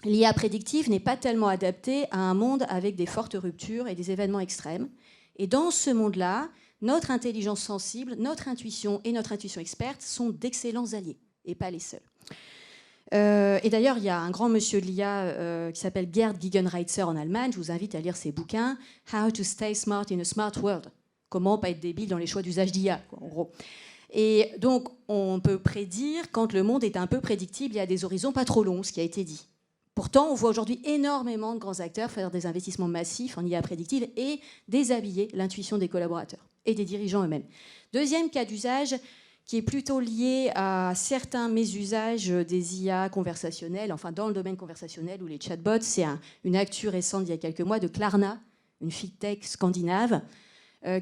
l'IA prédictive n'est pas tellement adaptée à un monde avec des fortes ruptures et des événements extrêmes. Et dans ce monde-là, notre intelligence sensible, notre intuition et notre intuition experte sont d'excellents alliés, et pas les seuls. Et d'ailleurs, il y a un grand monsieur de l'IA qui s'appelle Gerd Gigerenreither en Allemagne. Je vous invite à lire ses bouquins « How to stay smart in a smart world ». Comment pas être débile dans les choix d'usage d'IA, en gros. Et donc, on peut prédire, quand le monde est un peu prédictible, il y a des horizons pas trop longs, ce qui a été dit. Pourtant, on voit aujourd'hui énormément de grands acteurs faire des investissements massifs en IA prédictive et déshabiller l'intuition des collaborateurs et des dirigeants eux-mêmes. Deuxième cas d'usage qui est plutôt lié à certains mésusages des IA conversationnels, enfin dans le domaine conversationnel ou les chatbots. C'est une actu récente d'il y a quelques mois de Klarna, une fintech scandinave,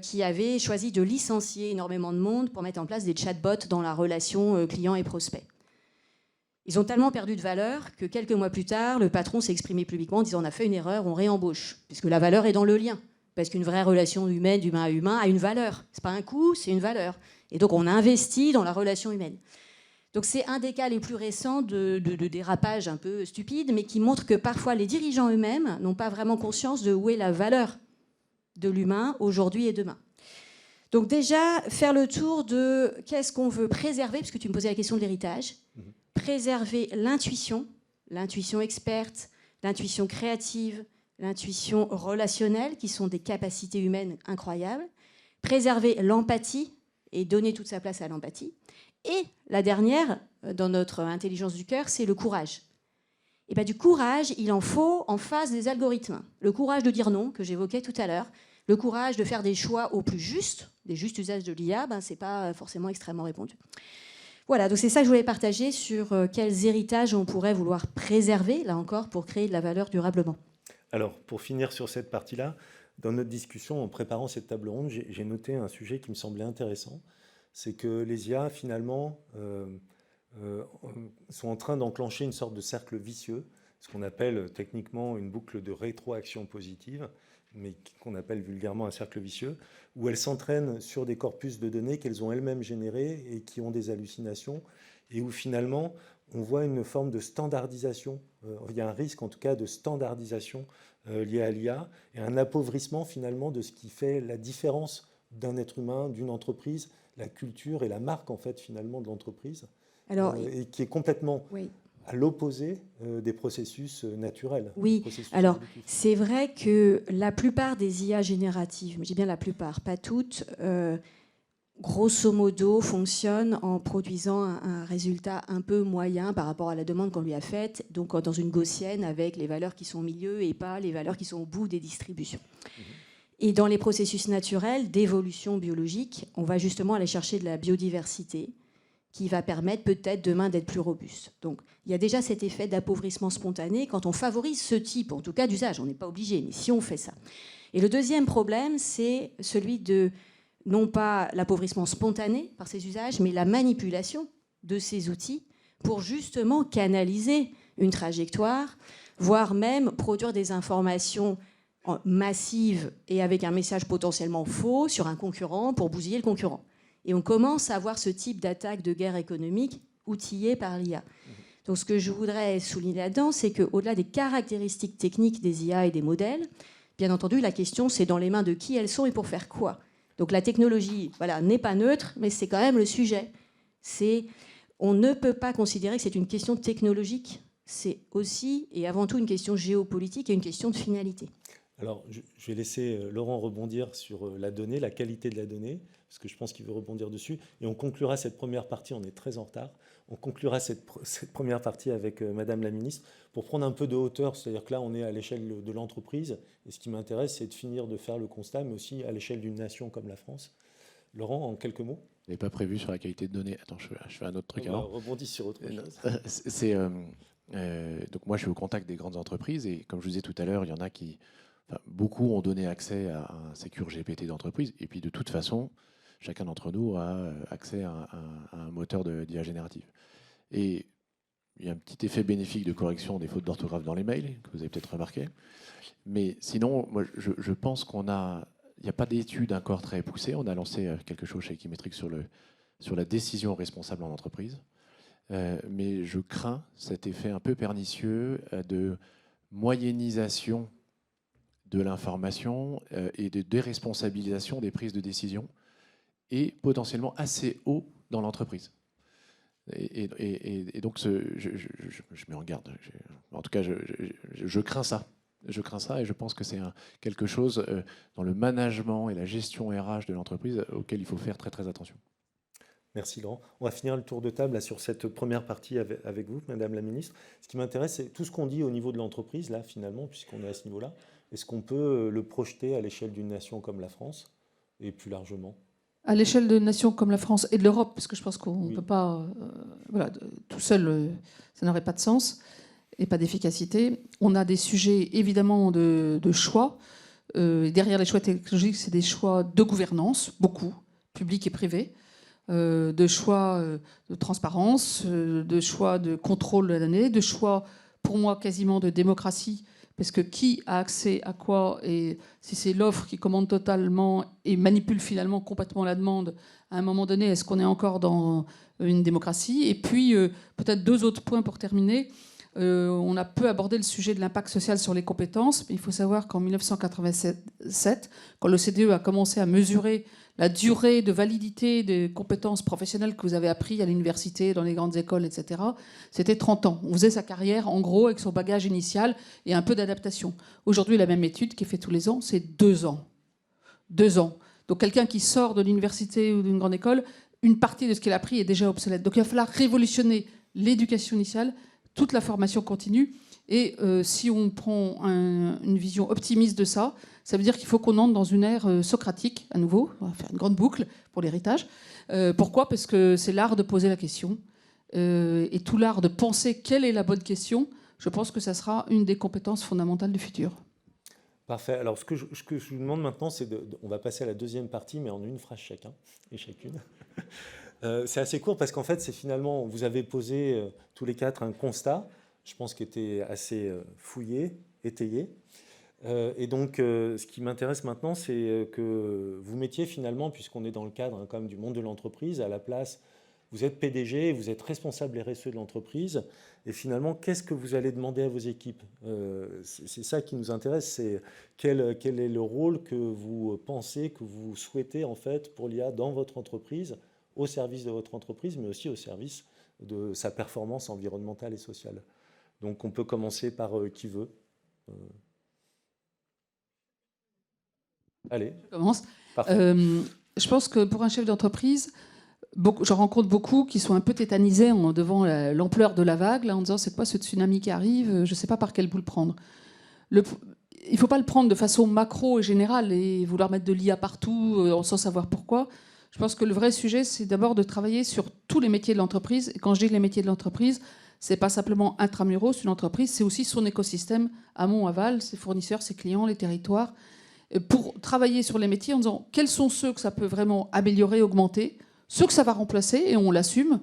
qui avait choisi de licencier énormément de monde pour mettre en place des chatbots dans la relation client et prospect. Ils ont tellement perdu de valeur que quelques mois plus tard, le patron s'est exprimé publiquement en disant « on a fait une erreur, on réembauche », puisque la valeur est dans le lien. Parce qu'une vraie relation humaine, d'humain à humain, a une valeur. Ce n'est pas un coût, c'est une valeur. Et donc on investit dans la relation humaine. Donc c'est un des cas les plus récents de dérapage un peu stupide, mais qui montre que parfois les dirigeants eux-mêmes n'ont pas vraiment conscience de où est la valeur de l'humain aujourd'hui et demain. Donc déjà, faire le tour de qu'est-ce qu'on veut préserver, puisque tu me posais la question de l'héritage. Préserver l'intuition experte, l'intuition créative, l'intuition relationnelle, qui sont des capacités humaines incroyables. Préserver l'empathie et donner toute sa place à l'empathie. Et la dernière, dans notre intelligence du cœur, c'est le courage. Et bien, du courage, il en faut en face des algorithmes. Le courage de dire non, que j'évoquais tout à l'heure, le courage de faire des choix au plus justes, des justes usages de l'IA, ce n'est pas forcément extrêmement répandu. Voilà, donc c'est ça que je voulais partager sur quels héritages on pourrait vouloir préserver, là encore, pour créer de la valeur durablement. Alors, pour finir sur cette partie-là, dans notre discussion, en préparant cette table ronde, j'ai noté un sujet qui me semblait intéressant. C'est que les IA, finalement, sont en train d'enclencher une sorte de cercle vicieux, ce qu'on appelle techniquement une boucle de rétroaction positive, mais qu'on appelle vulgairement un cercle vicieux, où elles s'entraînent sur des corpus de données qu'elles ont elles-mêmes générés et qui ont des hallucinations, et où finalement on voit une forme de standardisation. Il y a un risque en tout cas de standardisation lié à l'IA, et un appauvrissement finalement de ce qui fait la différence d'un être humain, d'une entreprise, la culture et la marque en fait finalement de l'entreprise, et qui est complètement... Oui. À l'opposé des processus naturels. Oui, alors c'est vrai que la plupart des IA génératives, je dis bien la plupart, pas toutes, grosso modo fonctionnent en produisant un résultat un peu moyen par rapport à la demande qu'on lui a faite, donc dans une gaussienne avec les valeurs qui sont au milieu et pas les valeurs qui sont au bout des distributions. Et dans les processus naturels d'évolution biologique, on va justement aller chercher de la biodiversité, qui va permettre peut-être demain d'être plus robuste. Donc il y a déjà cet effet d'appauvrissement spontané quand on favorise ce type, en tout cas d'usage, on n'est pas obligé, mais si on fait ça. Et le deuxième problème, c'est celui de, non pas l'appauvrissement spontané par ces usages, mais la manipulation de ces outils pour justement canaliser une trajectoire, voire même produire des informations massives et avec un message potentiellement faux sur un concurrent pour bousiller le concurrent. Et on commence à voir ce type d'attaque de guerre économique outillée par l'IA. Donc ce que je voudrais souligner là-dedans, c'est qu'au-delà des caractéristiques techniques des IA et des modèles, bien entendu, la question, c'est dans les mains de qui elles sont et pour faire quoi. Donc la technologie n'est pas neutre, mais c'est quand même le sujet. On ne peut pas considérer que c'est une question technologique. C'est aussi et avant tout une question géopolitique et une question de finalité. Alors, je vais laisser Laurent rebondir sur la donnée, la qualité de la donnée, parce que je pense qu'il veut rebondir dessus. Et on conclura cette première partie, on est très en retard, on conclura cette première partie avec Madame la Ministre pour prendre un peu de hauteur, c'est-à-dire que là, on est à l'échelle de l'entreprise. Et ce qui m'intéresse, c'est de finir de faire le constat, mais aussi à l'échelle d'une nation comme la France. Laurent, en quelques mots. Je n'avais pas prévu sur la qualité de données. Attends, je fais un autre truc On avant. rebondit sur autre chose. Donc moi, je suis au contact des grandes entreprises et comme je vous disais tout à l'heure, il y en a qui, beaucoup ont donné accès à un Secure GPT d'entreprise. Et puis de toute façon, chacun d'entre nous a accès à un moteur d'IA générative. Et il y a un petit effet bénéfique de correction des fautes d'orthographe dans les mails, que vous avez peut-être remarqué. Mais sinon, moi, je pense qu'il n'y a pas d'études encore très poussées. On a lancé quelque chose chez Equimetrics sur la décision responsable en entreprise. Mais je crains cet effet un peu pernicieux de moyennisation de l'information et de déresponsabilisation des prises de décision et potentiellement assez haut dans l'entreprise. Et donc, je mets en garde. En tout cas, je crains ça. Je crains ça et je pense que c'est quelque chose dans le management et la gestion RH de l'entreprise auquel il faut faire très très attention. Merci Laurent. On va finir le tour de table là, sur cette première partie avec vous, Madame la Ministre. Ce qui m'intéresse, c'est tout ce qu'on dit au niveau de l'entreprise, là, finalement, puisqu'on est à ce niveau-là. Est-ce qu'on peut le projeter à l'échelle d'une nation comme la France et plus largement ? À l'échelle de nations comme la France et de l'Europe, parce que je pense qu'on ne peut pas, tout seul, ça n'aurait pas de sens et pas d'efficacité. On a des sujets évidemment de choix. Derrière les choix technologiques, c'est des choix de gouvernance, beaucoup, publics et privés, de choix de transparence, de choix de contrôle de la donnée, de choix, pour moi, quasiment de démocratie. Parce que qui a accès à quoi, et si c'est l'offre qui commande totalement et manipule finalement complètement la demande, à un moment donné, est-ce qu'on est encore dans une démocratie ? Et puis, peut-être 2 autres points pour terminer. On a peu abordé le sujet de l'impact social sur les compétences, mais il faut savoir qu'en 1987, quand l'OCDE a commencé à mesurer la durée de validité des compétences professionnelles que vous avez appris à l'université, dans les grandes écoles, etc., c'était 30 ans. On faisait sa carrière, en gros, avec son bagage initial et un peu d'adaptation. Aujourd'hui, la même étude qui est faite tous les ans, c'est 2 ans. 2 ans. Donc quelqu'un qui sort de l'université ou d'une grande école, une partie de ce qu'il a appris est déjà obsolète. Donc il va falloir révolutionner l'éducation initiale, toute la formation continue. Et si on prend une vision optimiste de ça, ça veut dire qu'il faut qu'on entre dans une ère socratique, à nouveau. On va faire une grande boucle pour l'héritage. Pourquoi ? Parce que c'est l'art de poser la question. Et tout l'art de penser quelle est la bonne question, je pense que ça sera une des compétences fondamentales du futur. Parfait. Alors, ce que je vous demande maintenant, c'est on va passer à la deuxième partie, mais en une phrase chacun et chacune. C'est assez court parce qu'en fait, c'est finalement, vous avez posé tous les 4 un constat, je pense qu'il était assez fouillé, étayé. Et donc, ce qui m'intéresse maintenant, c'est que vous mettiez finalement, puisqu'on est dans le cadre quand même du monde de l'entreprise, à la place, vous êtes PDG, vous êtes responsable RSE de l'entreprise, et finalement, qu'est-ce que vous allez demander à vos équipes ? C'est ça qui nous intéresse, c'est quel est le rôle que vous pensez, que vous souhaitez en fait pour l'IA dans votre entreprise, au service de votre entreprise, mais aussi au service de sa performance environnementale et sociale. Donc, on peut commencer par qui veut. Allez. Je commence. Je pense que pour un chef d'entreprise, j'en rencontre beaucoup qui sont un peu tétanisés devant l'ampleur de la vague, là, en disant c'est quoi ce tsunami qui arrive, je ne sais pas par quel bout le prendre. Il ne faut pas le prendre de façon macro et générale et vouloir mettre de l'IA partout sans savoir pourquoi. Je pense que le vrai sujet, c'est d'abord de travailler sur tous les métiers de l'entreprise. Et quand je dis les métiers de l'entreprise, ce n'est pas simplement intramuros, une entreprise, c'est aussi son écosystème, amont, aval, ses fournisseurs, ses clients, les territoires, pour travailler sur les métiers en disant quels sont ceux que ça peut vraiment améliorer, augmenter, ceux que ça va remplacer, et on l'assume,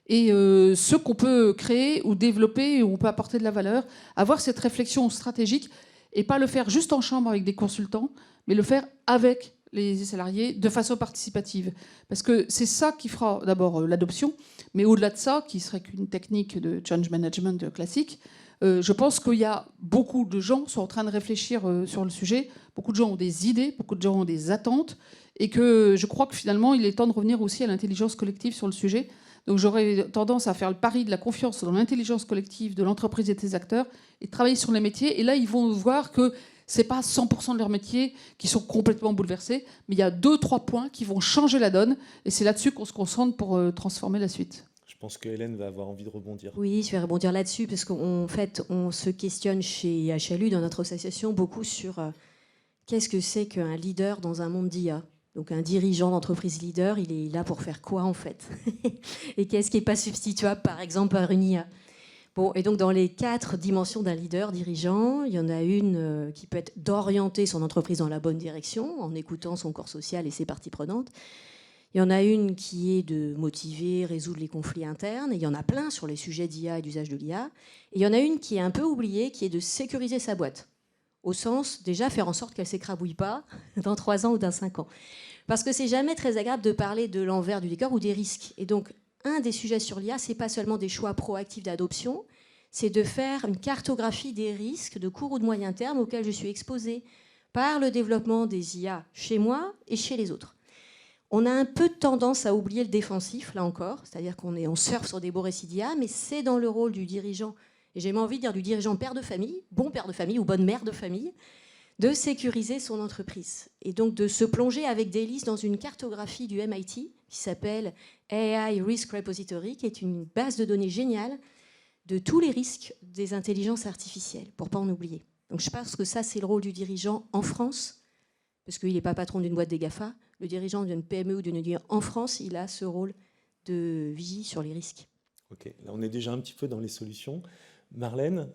et ceux qu'on peut créer ou développer, où on peut apporter de la valeur, avoir cette réflexion stratégique, et pas le faire juste en chambre avec des consultants, mais le faire avec les salariés de façon participative. Parce que c'est ça qui fera d'abord l'adoption, mais au-delà de ça, qui serait qu'une technique de change management classique, je pense qu'il y a beaucoup de gens qui sont en train de réfléchir sur le sujet, beaucoup de gens ont des idées, beaucoup de gens ont des attentes, et que je crois que finalement, il est temps de revenir aussi à l'intelligence collective sur le sujet. Donc j'aurais tendance à faire le pari de la confiance dans l'intelligence collective de l'entreprise et des acteurs, et de travailler sur les métiers, et là, ils vont voir que ce n'est pas 100% de leurs métiers qui sont complètement bouleversés, mais il y a 2-3 points qui vont changer la donne, et c'est là-dessus qu'on se concentre pour transformer la suite. Je pense que Hélène va avoir envie de rebondir. Oui, je vais rebondir là-dessus, parce qu'en fait, on se questionne chez HLU, dans notre association, beaucoup sur qu'est-ce que c'est qu'un leader dans un monde d'IA. Donc un dirigeant d'entreprise leader, il est là pour faire quoi en fait? Et qu'est-ce qui n'est pas substituable par exemple par une IA? Bon, et donc dans les 4 dimensions d'un leader dirigeant, il y en a une qui peut être d'orienter son entreprise dans la bonne direction en écoutant son corps social et ses parties prenantes. Il y en a une qui est de motiver, résoudre les conflits internes, et il y en a plein sur les sujets d'IA et d'usage de l'IA. Et il y en a une qui est un peu oubliée, qui est de sécuriser sa boîte, au sens déjà faire en sorte qu'elle ne s'écrabouille pas dans 3 ans ou dans 5 ans. Parce que c'est jamais très agréable de parler de l'envers du décor ou des risques. Et donc, un des sujets sur l'IA, ce n'est pas seulement des choix proactifs d'adoption, c'est de faire une cartographie des risques de court ou de moyen terme auxquels je suis exposée par le développement des IA chez moi et chez les autres. On a un peu tendance à oublier le défensif, là encore, c'est-à-dire on surfe sur des beaux récits d'IA, mais c'est dans le rôle du dirigeant, et j'ai même envie de dire du dirigeant père de famille, bon père de famille ou bonne mère de famille, de sécuriser son entreprise. Et donc de se plonger avec délice dans une cartographie du MIT qui s'appelle AI Risk Repository, qui est une base de données géniale de tous les risques des intelligences artificielles, pour ne pas en oublier. Donc je pense que ça, c'est le rôle du dirigeant en France, parce qu'il n'est pas patron d'une boîte des GAFA. Le dirigeant d'une PME ou d'une UDI en France, il a ce rôle de vigie sur les risques. Ok, là on est déjà un petit peu dans les solutions. Marlène,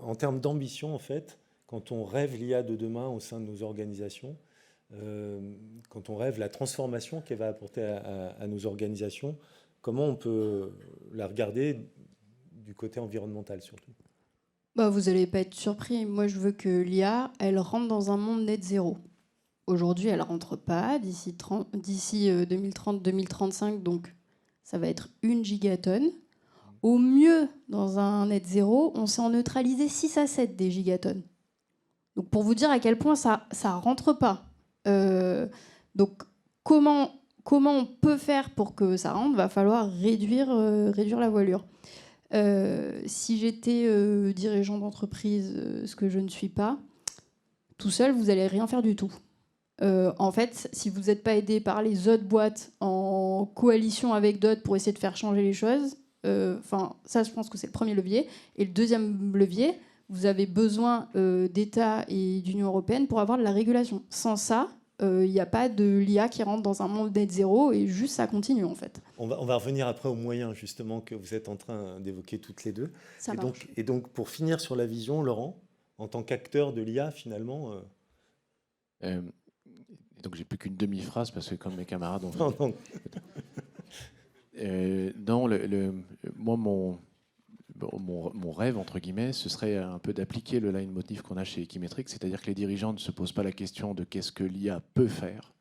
en termes d'ambition, en fait, quand on rêve l'IA de demain au sein de nos organisations, quand on rêve la transformation qu'elle va apporter à nos organisations, comment on peut la regarder du côté environnemental surtout? Vous n'allez pas être surpris. Moi, je veux que l'IA, elle rentre dans un monde net zéro. Aujourd'hui, elle ne rentre pas d'ici 2030-2035, donc ça va être 1 gigatonne. Au mieux, dans un net zéro, on sait en neutraliser 6 à 7 des gigatonnes. Donc pour vous dire à quel point ça ne rentre pas. Donc comment on peut faire pour que ça rentre? Va falloir réduire la voilure. Si j'étais dirigeant d'entreprise, ce que je ne suis pas, tout seul, vous n'allez rien faire du tout. En fait, si vous n'êtes pas aidé par les autres boîtes en coalition avec d'autres pour essayer de faire changer les choses, ça, je pense que c'est le premier levier. Et le deuxième levier, vous avez besoin d'État et d'Union européenne pour avoir de la régulation. Sans ça, il n'y a pas de l'IA qui rentre dans un monde net zéro et juste ça continue en fait. On va revenir après aux moyens justement que vous êtes en train d'évoquer toutes les deux. Ça marche. Et donc pour finir sur la vision, Laurent, en tant qu'acteur de l'IA finalement... Donc j'ai plus qu'une demi-phrase parce que comme mes camarades ont fait... Non. Non, moi mon rêve entre guillemets, ce serait un peu d'appliquer le leitmotiv qu'on a chez Equimetrics, c'est-à-dire que les dirigeants ne se posent pas la question de qu'est-ce que l'IA peut faire,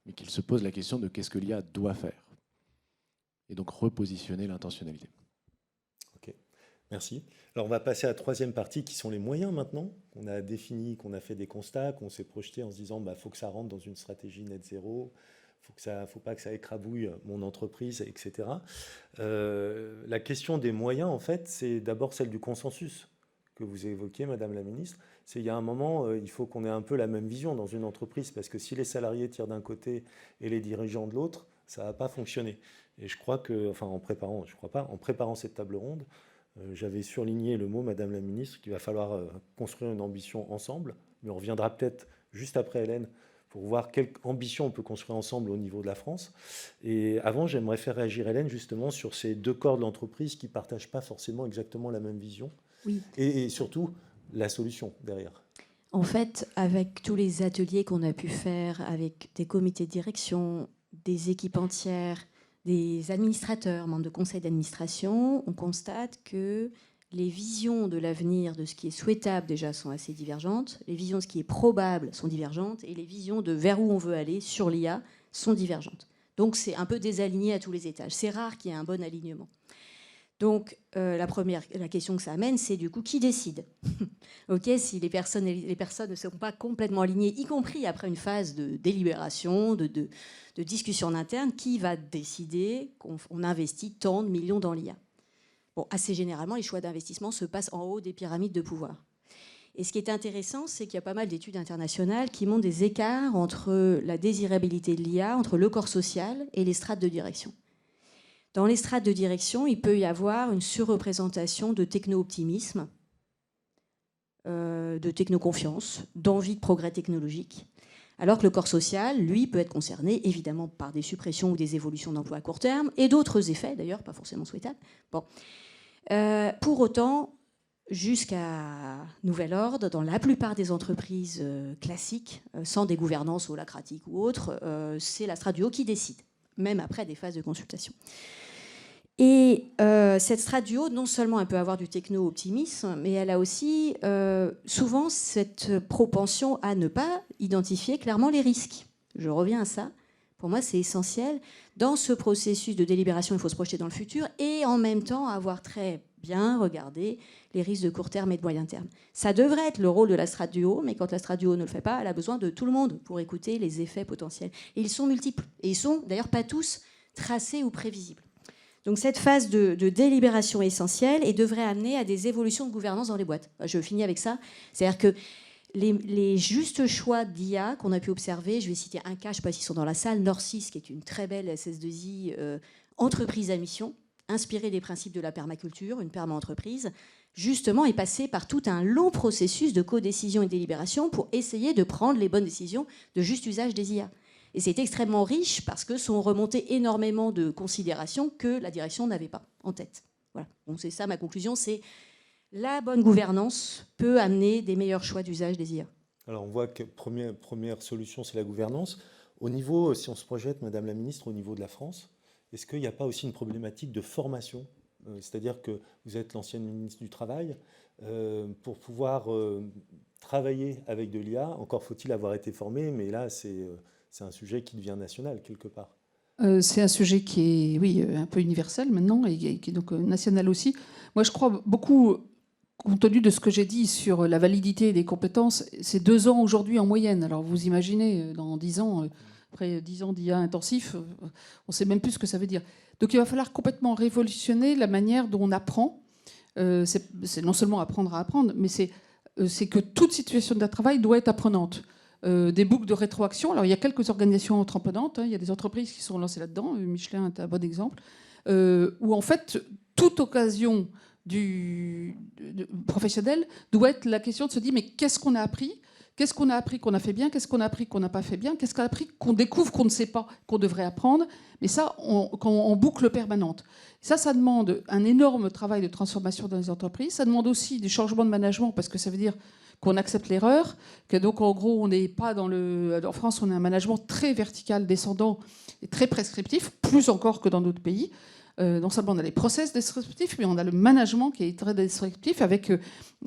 mais qu'ils se posent la question de qu'est-ce que l'IA doit faire. Et donc repositionner l'intentionnalité. Ok, merci. Alors on va passer à la troisième partie qui sont les moyens maintenant. On a défini, qu'on a fait des constats, qu'on s'est projeté en se disant faut que ça rentre dans une stratégie net zéro, faut pas que ça écrabouille mon entreprise, etc. La question des moyens, en fait, c'est d'abord celle du consensus que vous évoquiez, Madame la Ministre. Il y a un moment, il faut qu'on ait un peu la même vision dans une entreprise, parce que si les salariés tirent d'un côté et les dirigeants de l'autre, ça ne va pas fonctionner. Et je crois que, en préparant cette table ronde, j'avais surligné le mot, Madame la Ministre, qu'il va falloir construire une ambition ensemble, mais on reviendra peut-être juste après Hélène pour voir quelle ambition on peut construire ensemble au niveau de la France. Et avant, j'aimerais faire réagir Hélène justement sur ces deux corps de l'entreprise qui ne partagent pas forcément exactement la même vision. Oui. Et surtout, la solution derrière. En fait, avec tous les ateliers qu'on a pu faire, avec des comités de direction, des équipes entières, des administrateurs, membres de conseil d'administration, on constate que les visions de l'avenir, de ce qui est souhaitable déjà, sont assez divergentes. Les visions de ce qui est probable sont divergentes. Et les visions de vers où on veut aller sur l'IA sont divergentes. Donc c'est un peu désaligné à tous les étages. C'est rare qu'il y ait un bon alignement. Donc la question que ça amène, c'est du coup qui décide. Si les personnes ne sont pas complètement alignées, y compris après une phase de délibération, de discussion en interne, qui va décider qu'on investit tant de millions dans l'IA? Bon, assez généralement, les choix d'investissement se passent en haut des pyramides de pouvoir. Et ce qui est intéressant, c'est qu'il y a pas mal d'études internationales qui montrent des écarts entre la désirabilité de l'IA, entre le corps social et les strates de direction. Dans les strates de direction, il peut y avoir une surreprésentation de techno-optimisme, de techno-confiance, d'envie de progrès technologique, Alors que le corps social, lui, peut être concerné évidemment par des suppressions ou des évolutions d'emploi à court terme, et d'autres effets d'ailleurs, pas forcément souhaitables. Bon. Pour autant, jusqu'à nouvel ordre, dans la plupart des entreprises classiques, sans des gouvernances holacratiques ou autres, c'est la strate du haut qui décide, même après des phases de consultation. Et cette strate du haut, non seulement elle peut avoir du techno-optimisme, mais elle a aussi souvent cette propension à ne pas identifier clairement les risques. Je reviens à ça. Pour moi, c'est essentiel. Dans ce processus de délibération, il faut se projeter dans le futur et en même temps avoir très bien regardé les risques de court terme et de moyen terme. Ça devrait être le rôle de la strate du haut, mais quand la strate du haut ne le fait pas, elle a besoin de tout le monde pour écouter les effets potentiels. Et ils sont multiples. Et ils sont d'ailleurs pas tous tracés ou prévisibles. Donc cette phase de délibération est essentielle et devrait amener à des évolutions de gouvernance dans les boîtes. Je finis avec ça. C'est-à-dire que les justes choix d'IA qu'on a pu observer, je vais citer un cas, je ne sais pas s'ils sont dans la salle, Norcis, qui est une très belle SS2I entreprise à mission, inspirée des principes de la permaculture, une perma-entreprise, justement est passée par tout un long processus de codécision et de délibération pour essayer de prendre les bonnes décisions de juste usage des IA. Et c'est extrêmement riche parce que sont remontées énormément de considérations que la direction n'avait pas en tête. Voilà. Donc c'est ça ma conclusion, c'est la bonne gouvernance peut amener des meilleurs choix d'usage des IA. Alors on voit que première solution, c'est la gouvernance. Au niveau, si on se projette, Madame la Ministre, au niveau de la France, est-ce qu'il n'y a pas aussi une problématique de formation ? C'est-à-dire que vous êtes l'ancienne ministre du Travail. Pour pouvoir travailler avec de l'IA, encore faut-il avoir été formé, mais là, c'est un sujet qui devient national, quelque part. C'est un sujet qui est, oui, un peu universel maintenant, et qui est donc national aussi. Moi, je crois beaucoup, compte tenu de ce que j'ai dit sur la validité des compétences, c'est 2 ans aujourd'hui en moyenne. Alors vous imaginez, dans 10 ans, après 10 ans d'IA intensif, on ne sait même plus ce que ça veut dire. Donc il va falloir complètement révolutionner la manière dont on apprend. C'est non seulement apprendre à apprendre, mais c'est que toute situation de travail doit être apprenante. Des boucles de rétroaction. Alors il y a quelques organisations trempenantes, hein, il y a des entreprises qui sont lancées là-dedans, Michelin est un bon exemple, où en fait toute occasion professionnelle doit être la question de se dire mais qu'est-ce qu'on a appris ? Qu'est-ce qu'on a appris qu'on a fait bien ? Qu'est-ce qu'on a appris qu'on n'a pas fait bien ? Qu'est-ce qu'on a appris qu'on découvre qu'on ne sait pas, qu'on devrait apprendre ? Mais ça, en boucle permanente. Ça demande un énorme travail de transformation dans les entreprises. Ça demande aussi des changements de management, parce que ça veut dire qu'on accepte l'erreur, que donc en gros, on n'est pas dans le... En France, on a un management très vertical, descendant et très prescriptif, plus encore que dans d'autres pays. Non seulement on a les process descriptifs, mais on a le management qui est très descriptif.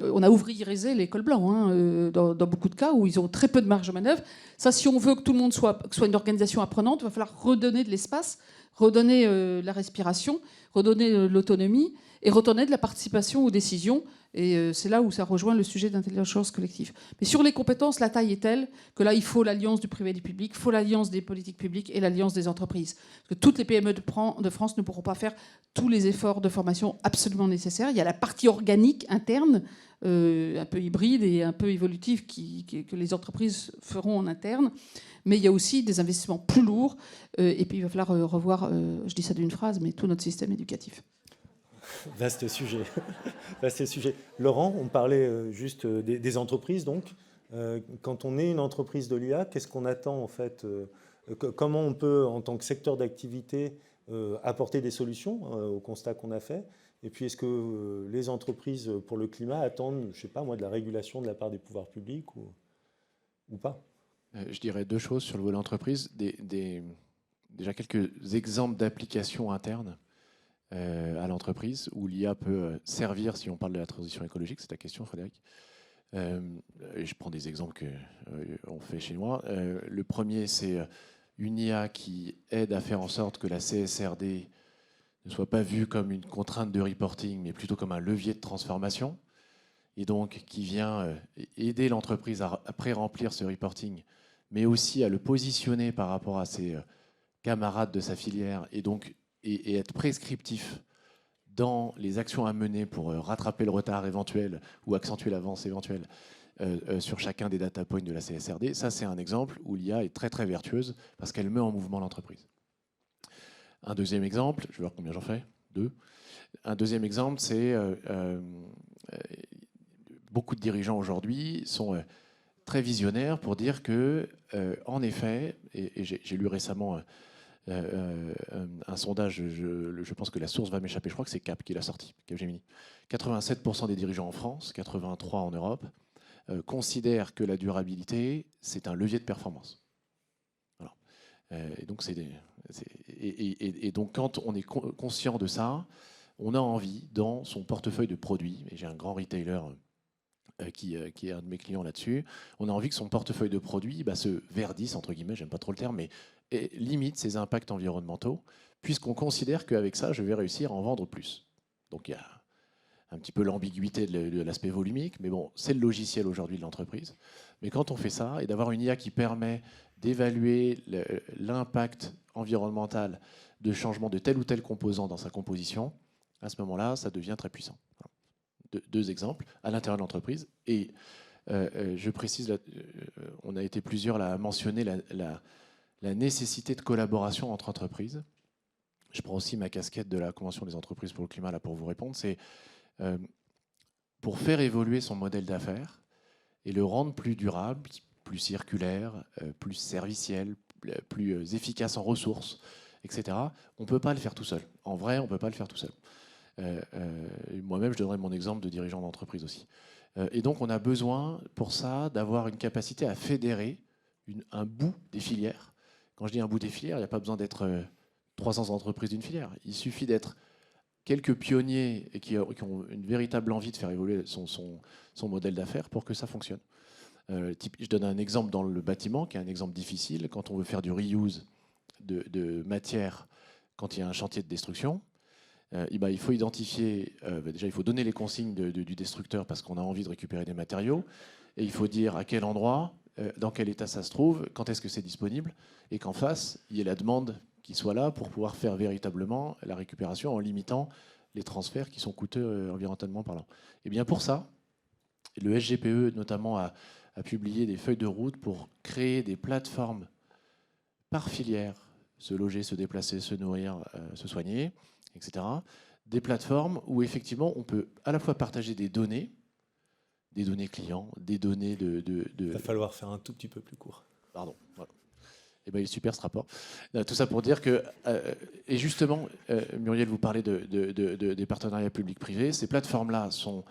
On a ouvriérisé l'école blanc, hein, dans beaucoup de cas où ils ont très peu de marge de manœuvre. Ça, si on veut que tout le monde soit une organisation apprenante, il va falloir redonner de l'espace, redonner la respiration, redonner l'autonomie et redonner de la participation aux décisions. Et c'est là où ça rejoint le sujet d'intelligence collective. Mais sur les compétences, la taille est telle que là, il faut l'alliance du privé et du public, il faut l'alliance des politiques publiques et l'alliance des entreprises. Parce que toutes les PME de France ne pourront pas faire tous les efforts de formation absolument nécessaires. Il y a la partie organique interne, un peu hybride et un peu évolutive, que les entreprises feront en interne. Mais il y a aussi des investissements plus lourds. Et puis, il va falloir revoir, je dis ça d'une phrase, mais tout notre système éducatif. Vaste sujet. Vaste sujet. Laurent, on parlait juste des entreprises, donc. Quand on est une entreprise de l'IA, qu'est-ce qu'on attend, en fait ? Comment on peut, en tant que secteur d'activité, apporter des solutions au constat qu'on a fait ? Et puis, est-ce que les entreprises pour le climat attendent, je ne sais pas moi, de la régulation de la part des pouvoirs publics ou pas ? Je dirais 2 choses sur le volet entreprise. Déjà quelques exemples d'applications internes à l'entreprise où l'IA peut servir, si on parle de la transition écologique, c'est ta question, Frédéric. Et je prends des exemples qu'on fait chez moi. Le premier, c'est une IA qui aide à faire en sorte que la CSRD ne soit pas vue comme une contrainte de reporting, mais plutôt comme un levier de transformation, et donc qui vient aider l'entreprise à pré-remplir ce reporting, mais aussi à le positionner par rapport à ses camarades de sa filière, et être prescriptif dans les actions à mener pour rattraper le retard éventuel ou accentuer l'avance éventuelle sur chacun des data points de la CSRD. Ça, c'est un exemple où l'IA est très très vertueuse parce qu'elle met en mouvement l'entreprise. Un deuxième exemple, je vais voir combien j'en fais, 2. Un deuxième exemple, c'est beaucoup de dirigeants aujourd'hui sont très visionnaire pour dire que, en effet, et j'ai lu récemment un sondage, je pense que la source va m'échapper, je crois que c'est CAP qui l'a sorti, Capgemini. 87% des dirigeants en France, 83% en Europe, considèrent que la durabilité, c'est un levier de performance. Voilà. Et donc, quand on est conscient de ça, on a envie, dans son portefeuille de produits, et j'ai un grand retailer qui est un de mes clients là-dessus, on a envie que son portefeuille de produits se verdisse, entre guillemets, j'aime pas trop le terme, mais limite ses impacts environnementaux, puisqu'on considère qu'avec ça, je vais réussir à en vendre plus. Donc il y a un petit peu l'ambiguïté de l'aspect volumique, mais bon, c'est le logiciel aujourd'hui de l'entreprise. Mais quand on fait ça, et d'avoir une IA qui permet d'évaluer l'impact environnemental de changement de tel ou tel composant dans sa composition, à ce moment-là, ça devient très puissant. Deux exemples à l'intérieur de l'entreprise. Et je précise, on a été plusieurs à mentionner la nécessité de collaboration entre entreprises. Je prends aussi ma casquette de la Convention des entreprises pour le climat là pour vous répondre. C'est pour faire évoluer son modèle d'affaires et le rendre plus durable, plus circulaire, plus serviciel, plus efficace en ressources, etc. On ne peut pas le faire tout seul. En vrai, on ne peut pas le faire tout seul. Moi-même, je donnerai mon exemple de dirigeant d'entreprise aussi. Et donc, on a besoin, pour ça, d'avoir une capacité à fédérer un bout des filières. Quand je dis un bout des filières, il n'y a pas besoin d'être 300 entreprises d'une filière. Il suffit d'être quelques pionniers et qui ont une véritable envie de faire évoluer son modèle d'affaires pour que ça fonctionne. Je donne un exemple dans le bâtiment, qui est un exemple difficile. Quand on veut faire du reuse de matière, quand il y a un chantier de destruction, il faut identifier, déjà il faut donner les consignes du destructeur parce qu'on a envie de récupérer des matériaux, et il faut dire à quel endroit, dans quel état ça se trouve, quand est-ce que c'est disponible, et qu'en face, il y ait la demande qui soit là pour pouvoir faire véritablement la récupération en limitant les transferts qui sont coûteux environnementalement parlant. Et bien pour ça, le SGPE notamment a publié des feuilles de route pour créer des plateformes par filière, se loger, se déplacer, se nourrir, se soigner, etc. Des plateformes où effectivement on peut à la fois partager des données clients, des données Il va falloir faire un tout petit peu plus court. Pardon. Voilà. Eh ben, il est super ce rapport. Tout ça pour dire que, et justement, Muriel, vous parlez des partenariats publics-privés. Ces plateformes-là sont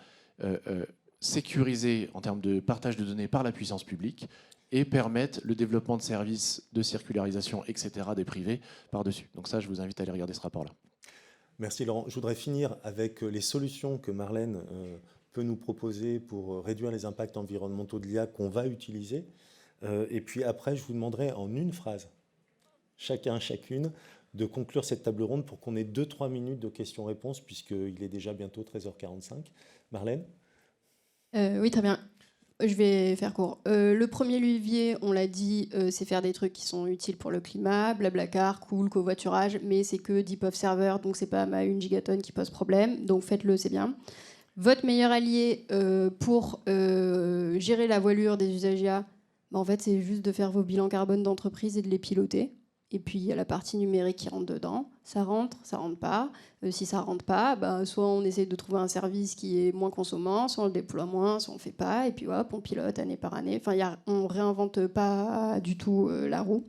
sécurisées en termes de partage de données par la puissance publique et permettent le développement de services de circularisation, etc., des privés par-dessus. Donc ça, je vous invite à aller regarder ce rapport-là. Merci Laurent. Je voudrais finir avec les solutions que Marlène peut nous proposer pour réduire les impacts environnementaux de l'IA qu'on va utiliser. Et puis après, je vous demanderai en une phrase, chacune, de conclure cette table ronde pour qu'on ait 2-3 minutes de questions-réponses, puisqu'il est déjà bientôt 13h45. Marlène ? Oui, très bien. Je vais faire court. Le premier levier, on l'a dit, c'est faire des trucs qui sont utiles pour le climat, Blablacar, cool, covoiturage, mais c'est que Deep of Server, donc c'est pas ma 1 gigatonne qui pose problème, donc faites-le, c'est bien. Votre meilleur allié pour gérer la voilure des usagers, en fait, c'est juste de faire vos bilans carbone d'entreprise et de les piloter. Et puis, il y a la partie numérique qui rentre dedans. Ça rentre pas. Si ça rentre pas, soit on essaie de trouver un service qui est moins consommant, soit on le déploie moins, soit on fait pas. Et puis, hop, on pilote année par année. Enfin, on réinvente pas du tout la roue.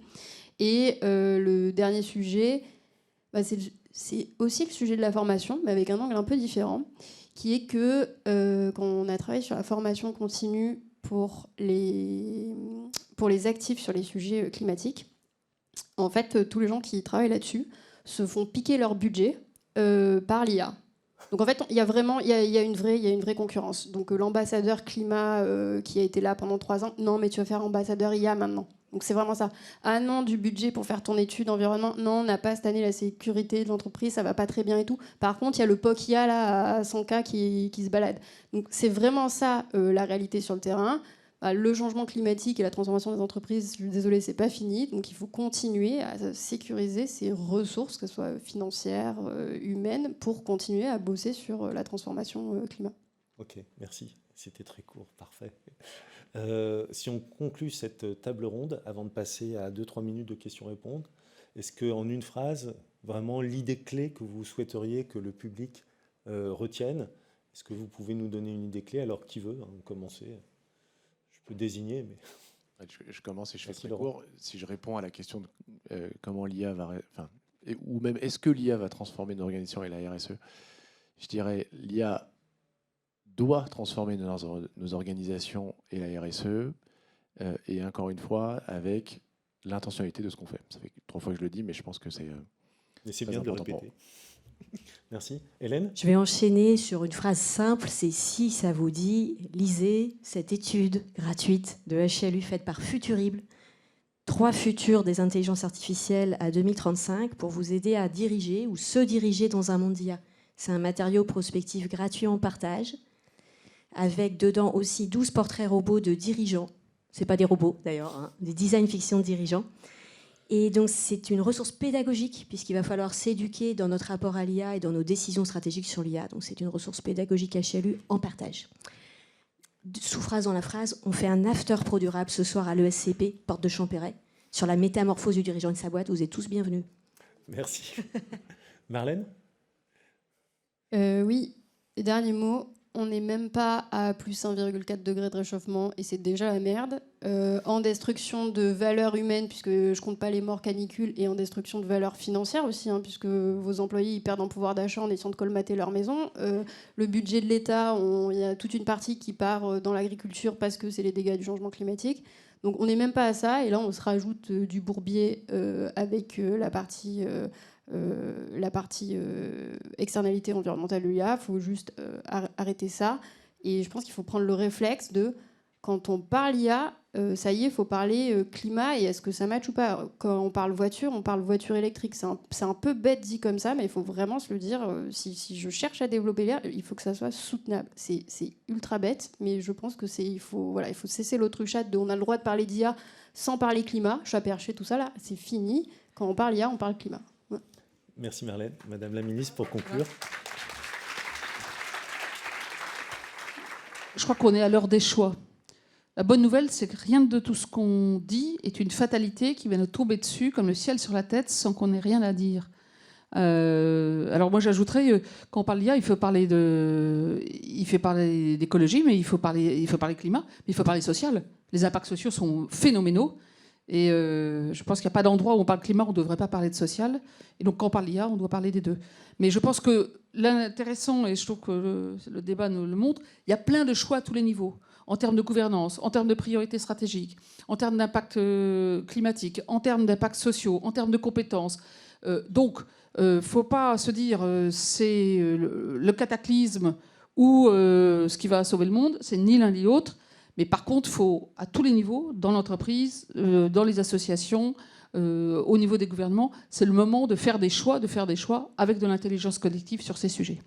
Et le dernier sujet, c'est aussi le sujet de la formation, mais avec un angle un peu différent, qui est que quand on a travaillé sur la formation continue pour les actifs sur les sujets climatiques, en fait, tous les gens qui travaillent là-dessus se font piquer leur budget par l'IA. Donc en fait, il y a une vraie concurrence. Donc l'ambassadeur climat qui a été là pendant 3 ans, non, mais tu vas faire ambassadeur IA maintenant. Donc c'est vraiment ça. Ah non, du budget pour faire ton étude environnement, non, on n'a pas cette année la sécurité de l'entreprise, ça va pas très bien et tout. Par contre, il y a le POC IA là, à 100K qui se balade. Donc c'est vraiment ça la réalité sur le terrain. Le changement climatique et la transformation des entreprises, je suis désolée, c'est pas fini. Donc il faut continuer à sécuriser ces ressources, que ce soit financières, humaines, pour continuer à bosser sur la transformation climat. Ok, merci. C'était très court, parfait. Si on conclut cette table ronde, avant de passer à 2-3 minutes de questions-réponses, est-ce qu'en une phrase, vraiment l'idée clé que vous souhaiteriez que le public retienne, est-ce que vous pouvez nous donner une idée clé? Alors qui veut commencer? peux désigner, mais... Je commence et je fais Merci, très Laurent. court. Si je réponds à la question de comment l'IA va... ou même est-ce que l'IA va transformer nos organisations et la RSE, je dirais l'IA doit transformer nos organisations et la RSE, et encore une fois, avec l'intentionnalité de ce qu'on fait. Ça fait 3 fois que je le dis, mais je pense que c'est... Mais c'est très bien de le important pour répéter. Merci. Hélène? Je vais enchaîner sur une phrase simple, c'est si ça vous dit, lisez cette étude gratuite de HLU faite par Futurible, 3 futurs des intelligences artificielles à 2035 pour vous aider à diriger ou se diriger dans un monde d'IA. C'est un matériau prospectif gratuit en partage, avec dedans aussi 12 portraits robots de dirigeants. C'est pas des robots d'ailleurs, hein, des design fiction de dirigeants. Et donc, c'est une ressource pédagogique, puisqu'il va falloir s'éduquer dans notre rapport à l'IA et dans nos décisions stratégiques sur l'IA. Donc, c'est une ressource pédagogique HLU en partage. Sous-phrase dans la phrase, on fait un after pro durable ce soir à l'ESCP, porte de Champéret, sur la métamorphose du dirigeant de sa boîte. Vous êtes tous bienvenus. Merci. Marlène? Oui, dernier mot. On n'est même pas à plus 1,4 degré de réchauffement et c'est déjà la merde. En destruction de valeurs humaines, puisque je compte pas les morts canicules, et en destruction de valeurs financières aussi, hein, puisque vos employés ils perdent en pouvoir d'achat en essayant de colmater leur maison. Le budget de l'État, il y a toute une partie qui part dans l'agriculture parce que c'est les dégâts du changement climatique. Donc on n'est même pas à ça. Et là, on se rajoute du bourbier avec la partie externalité environnementale de l'IA. Il faut juste arrêter ça. Et je pense qu'il faut prendre le réflexe de, quand on parle IA, ça y est, il faut parler climat, et est-ce que ça match ou pas. Quand on parle voiture électrique. C'est un peu bête dit comme ça, mais il faut vraiment se le dire. Si je cherche à développer l'IA, il faut que ça soit soutenable. C'est ultra bête, mais je pense que il faut cesser l'autruchade de on a le droit de parler d'IA sans parler climat. Je suis à percher, tout ça là, c'est fini. Quand on parle IA, on parle climat. Merci Marlène. Madame la ministre, pour conclure. Je crois qu'on est à l'heure des choix. La bonne nouvelle, c'est que rien de tout ce qu'on dit est une fatalité qui va nous tomber dessus comme le ciel sur la tête sans qu'on ait rien à dire. Alors moi j'ajouterais, quand on parle d'IA, il faut parler d'écologie, mais il faut parler climat, mais il faut parler social. Les impacts sociaux sont phénoménaux. Et je pense qu'il n'y a pas d'endroit où on parle climat, on ne devrait pas parler de social. Et donc quand on parle d'IA, on doit parler des deux. Mais je pense que l'intéressant, et je trouve que le débat nous le montre, il y a plein de choix à tous les niveaux, en termes de gouvernance, en termes de priorités stratégiques, en termes d'impact climatique, en termes d'impact sociaux, en termes de compétences. Donc, il ne faut pas se dire c'est le cataclysme ou ce qui va sauver le monde, c'est ni l'un ni l'autre. Mais par contre, il faut, à tous les niveaux, dans l'entreprise, dans les associations, au niveau des gouvernements, c'est le moment de faire des choix avec de l'intelligence collective sur ces sujets.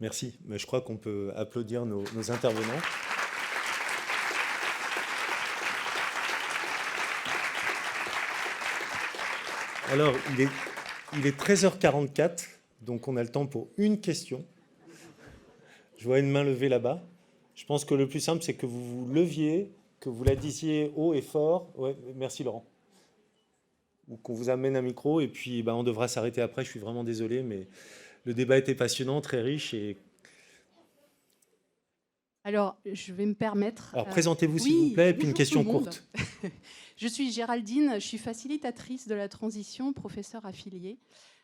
Merci. Mais je crois qu'on peut applaudir nos intervenants. Alors, il est 13h44, donc on a le temps pour une question. Je vois une main levée là-bas. Je pense que le plus simple, c'est que vous vous leviez, que vous la disiez haut et fort. Ouais, merci Laurent. Ou qu'on vous amène un micro, et puis on devra s'arrêter après. Je suis vraiment désolé, mais le débat était passionnant, très riche. Alors, je vais me permettre... Alors, présentez-vous s'il vous plaît, et puis une question courte. Je suis Géraldine, je suis facilitatrice de la transition, professeure affiliée.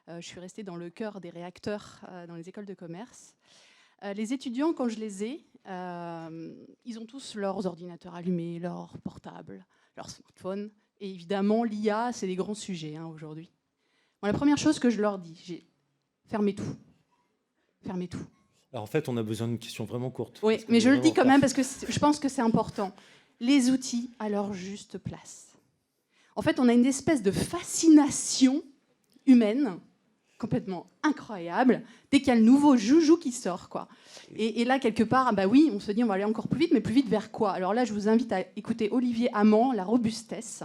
Je suis restée dans le cœur des réacteurs dans les écoles de commerce. Les étudiants, quand je les ai, ils ont tous leurs ordinateurs allumés, leurs portables, leurs smartphones. Et évidemment, l'IA, c'est les grands sujets aujourd'hui. Bon, la première chose que je leur dis, j'ai fermez tout. Fermez tout. Alors en fait, on a besoin d'une question vraiment courte. Oui, mais je le dis quand même parce que je pense que c'est important. Les outils à leur juste place. En fait, on a une espèce de fascination humaine complètement incroyable dès qu'il y a le nouveau joujou qui sort, quoi. Et là, quelque part, oui, on se dit on va aller encore plus vite, mais plus vite vers quoi? Alors là, je vous invite à écouter Olivier Hamon, La robustesse,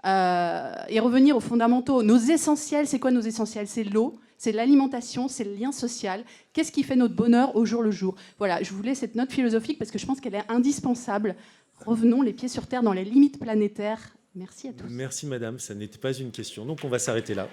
et revenir aux fondamentaux. Nos essentiels, c'est quoi nos essentiels? C'est l'eau, c'est l'alimentation, c'est le lien social. Qu'est-ce qui fait notre bonheur au jour le jour? Voilà, je voulais cette note philosophique parce que je pense qu'elle est indispensable. Revenons les pieds sur terre dans les limites planétaires. Merci à tous. Merci madame, ça n'était pas une question, donc on va s'arrêter là.